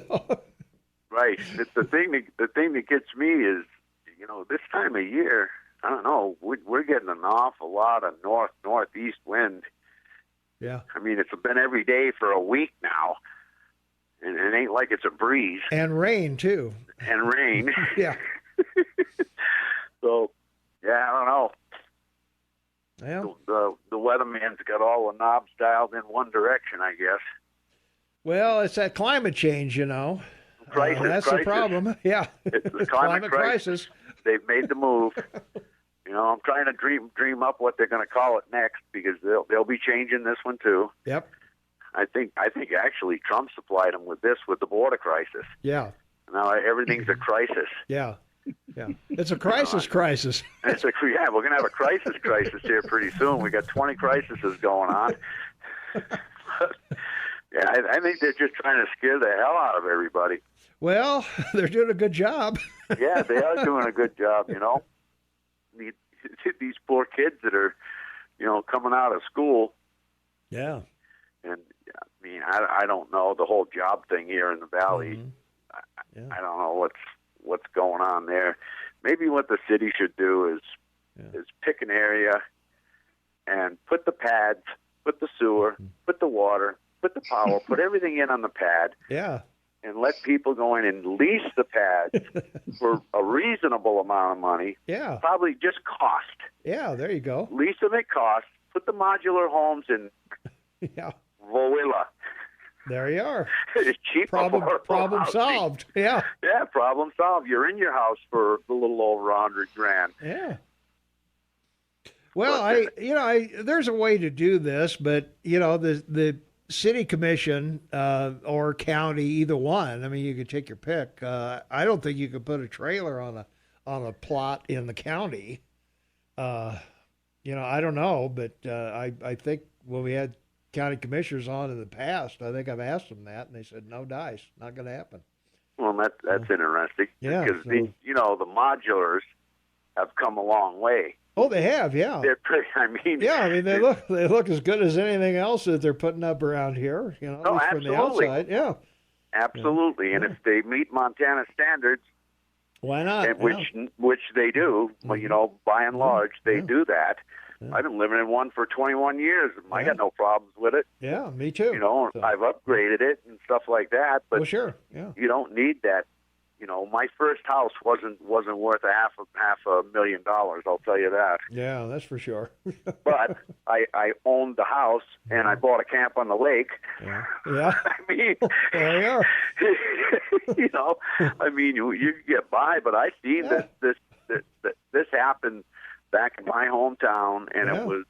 Right. The thing that gets me is, this time of year, I don't know, we're getting an awful lot of northeast wind. Yeah. I mean, it's been every day for a week now, and it ain't like it's a breeze. And rain too. And rain. Yeah. So, yeah, I don't know. Yeah. The weatherman's got all the knobs dialed in one direction, I guess. Well, it's that climate change, Crisis. That's the problem. Yeah. It's the climate crisis. They've made the move. I'm trying to dream up what they're going to call it next, because they'll be changing this one too. Yep. I think actually Trump supplied them with the border crisis. Yeah. Now everything's a crisis. Yeah. Yeah. It's a crisis. We're going to have a crisis here pretty soon. We got 20 crises going on. Yeah, I think they're just trying to scare the hell out of everybody. Well, they're doing a good job. Yeah, they are doing a good job, These poor kids that are, coming out of school. Yeah. And, I mean, I don't know the whole job thing here in the Valley. Mm-hmm. Yeah. I don't know what's going on there. Maybe what the city should do is pick an area and put the pads, put the sewer, put the water, put the power, put everything in on the pad. Yeah. And let people go in and lease the pads for a reasonable amount of money. Yeah. Probably just cost. Yeah, there you go. Lease them at cost. Put the modular homes in. Yeah. Voila. There you are. It's cheap. Problem solved. Yeah. Yeah, problem solved. You're in your house for a little over $100,000. Yeah. Well, there's a way to do this, but the city commission or county, either one. I mean, you could take your pick. I don't think you could put a trailer on a plot in the county. I don't know, but I think when we had county commissioners on in the past, I think I've asked them that, and they said no dice, not going to happen. Well, that's interesting. Yeah, because so, the modulars have come a long way. Oh, they have, yeah. They're pretty. They look as good as anything else that they're putting up around here. At least from the outside. Yeah, absolutely. And if they meet Montana standards, why not? Which they do. Mm-hmm. Well, by and large, they do that. Yeah. I've been living in one for 21 years. I got no problems with it. Yeah, me too. I've upgraded it and stuff like that. But sure, yeah. You don't need that. My first house wasn't worth half $1,000,000. I'll tell you that. Yeah, that's for sure. But I owned the house and I bought a camp on the lake. Yeah. Yeah. I mean, there you are. I mean, you get by, but I seen this happen back in my hometown, and it was.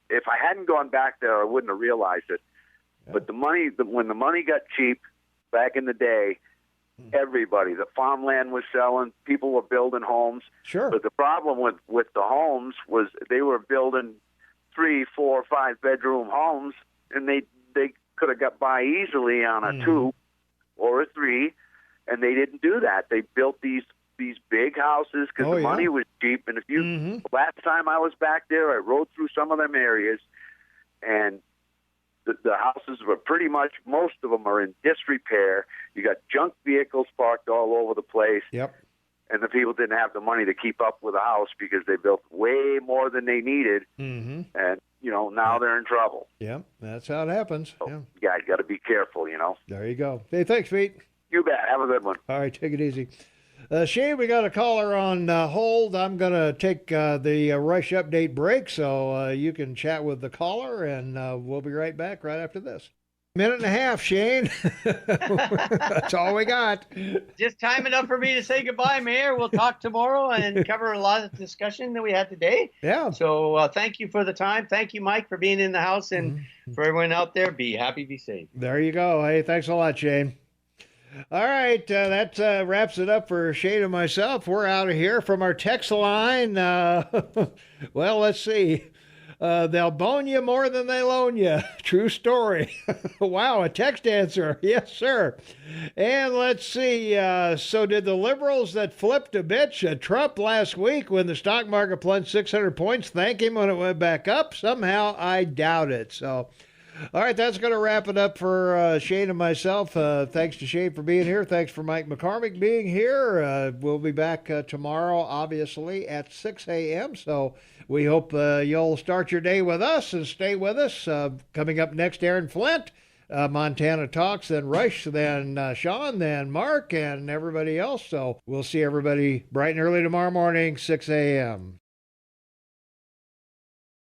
If I hadn't gone back there, I wouldn't have realized it. Yeah. But when the money got cheap back in the day. Everybody, the farmland was selling, people were building homes. Sure. But the problem with the homes was they were building 3, 4, 5 bedroom homes, and they could have got by easily on a 2 or a 3, and they didn't do that. They built these big houses because the money was cheap. And if last time I was back there, I rode through some of them areas, and the houses were pretty much, most of them are in disrepair. You got junk vehicles parked all over the place. Yep. And the people didn't have the money to keep up with the house because they built way more than they needed. Mm-hmm. And, now they're in trouble. Yep, that's how it happens. So, you got to be careful, There you go. Hey, thanks, Pete. You bet. Have a good one. All right, take it easy. Shane, we got a caller on hold. I'm going to take the Rush Update break so you can chat with the caller, and we'll be right back right after this. Minute and a half, Shane. That's all we got. Just time enough for me to say goodbye, Mayor. We'll talk tomorrow and cover a lot of discussion that we had today. Yeah. So thank you for the time. Thank you, Mike, for being in the house. And for everyone out there, be happy, be safe. There you go. Hey, thanks a lot, Shane. All right, that wraps it up for Shane and myself. We're out of here from our text line. Well, let's see. They'll bone you more than they loan you. True story. Wow, a text answer. Yes, sir. And let's see. So did the liberals that flipped a bitch at Trump last week when the stock market plunged 600 points thank him when it went back up? Somehow I doubt it. So, all right, that's going to wrap it up for Shane and myself. Thanks to Shane for being here. Thanks for Mike McCormick being here. We'll be back tomorrow, obviously, at 6 a.m. So we hope you'll start your day with us and stay with us. Coming up next, Aaron Flint, Montana Talks, then Rush, then Sean, then Mark, and everybody else. So we'll see everybody bright and early tomorrow morning, 6 a.m.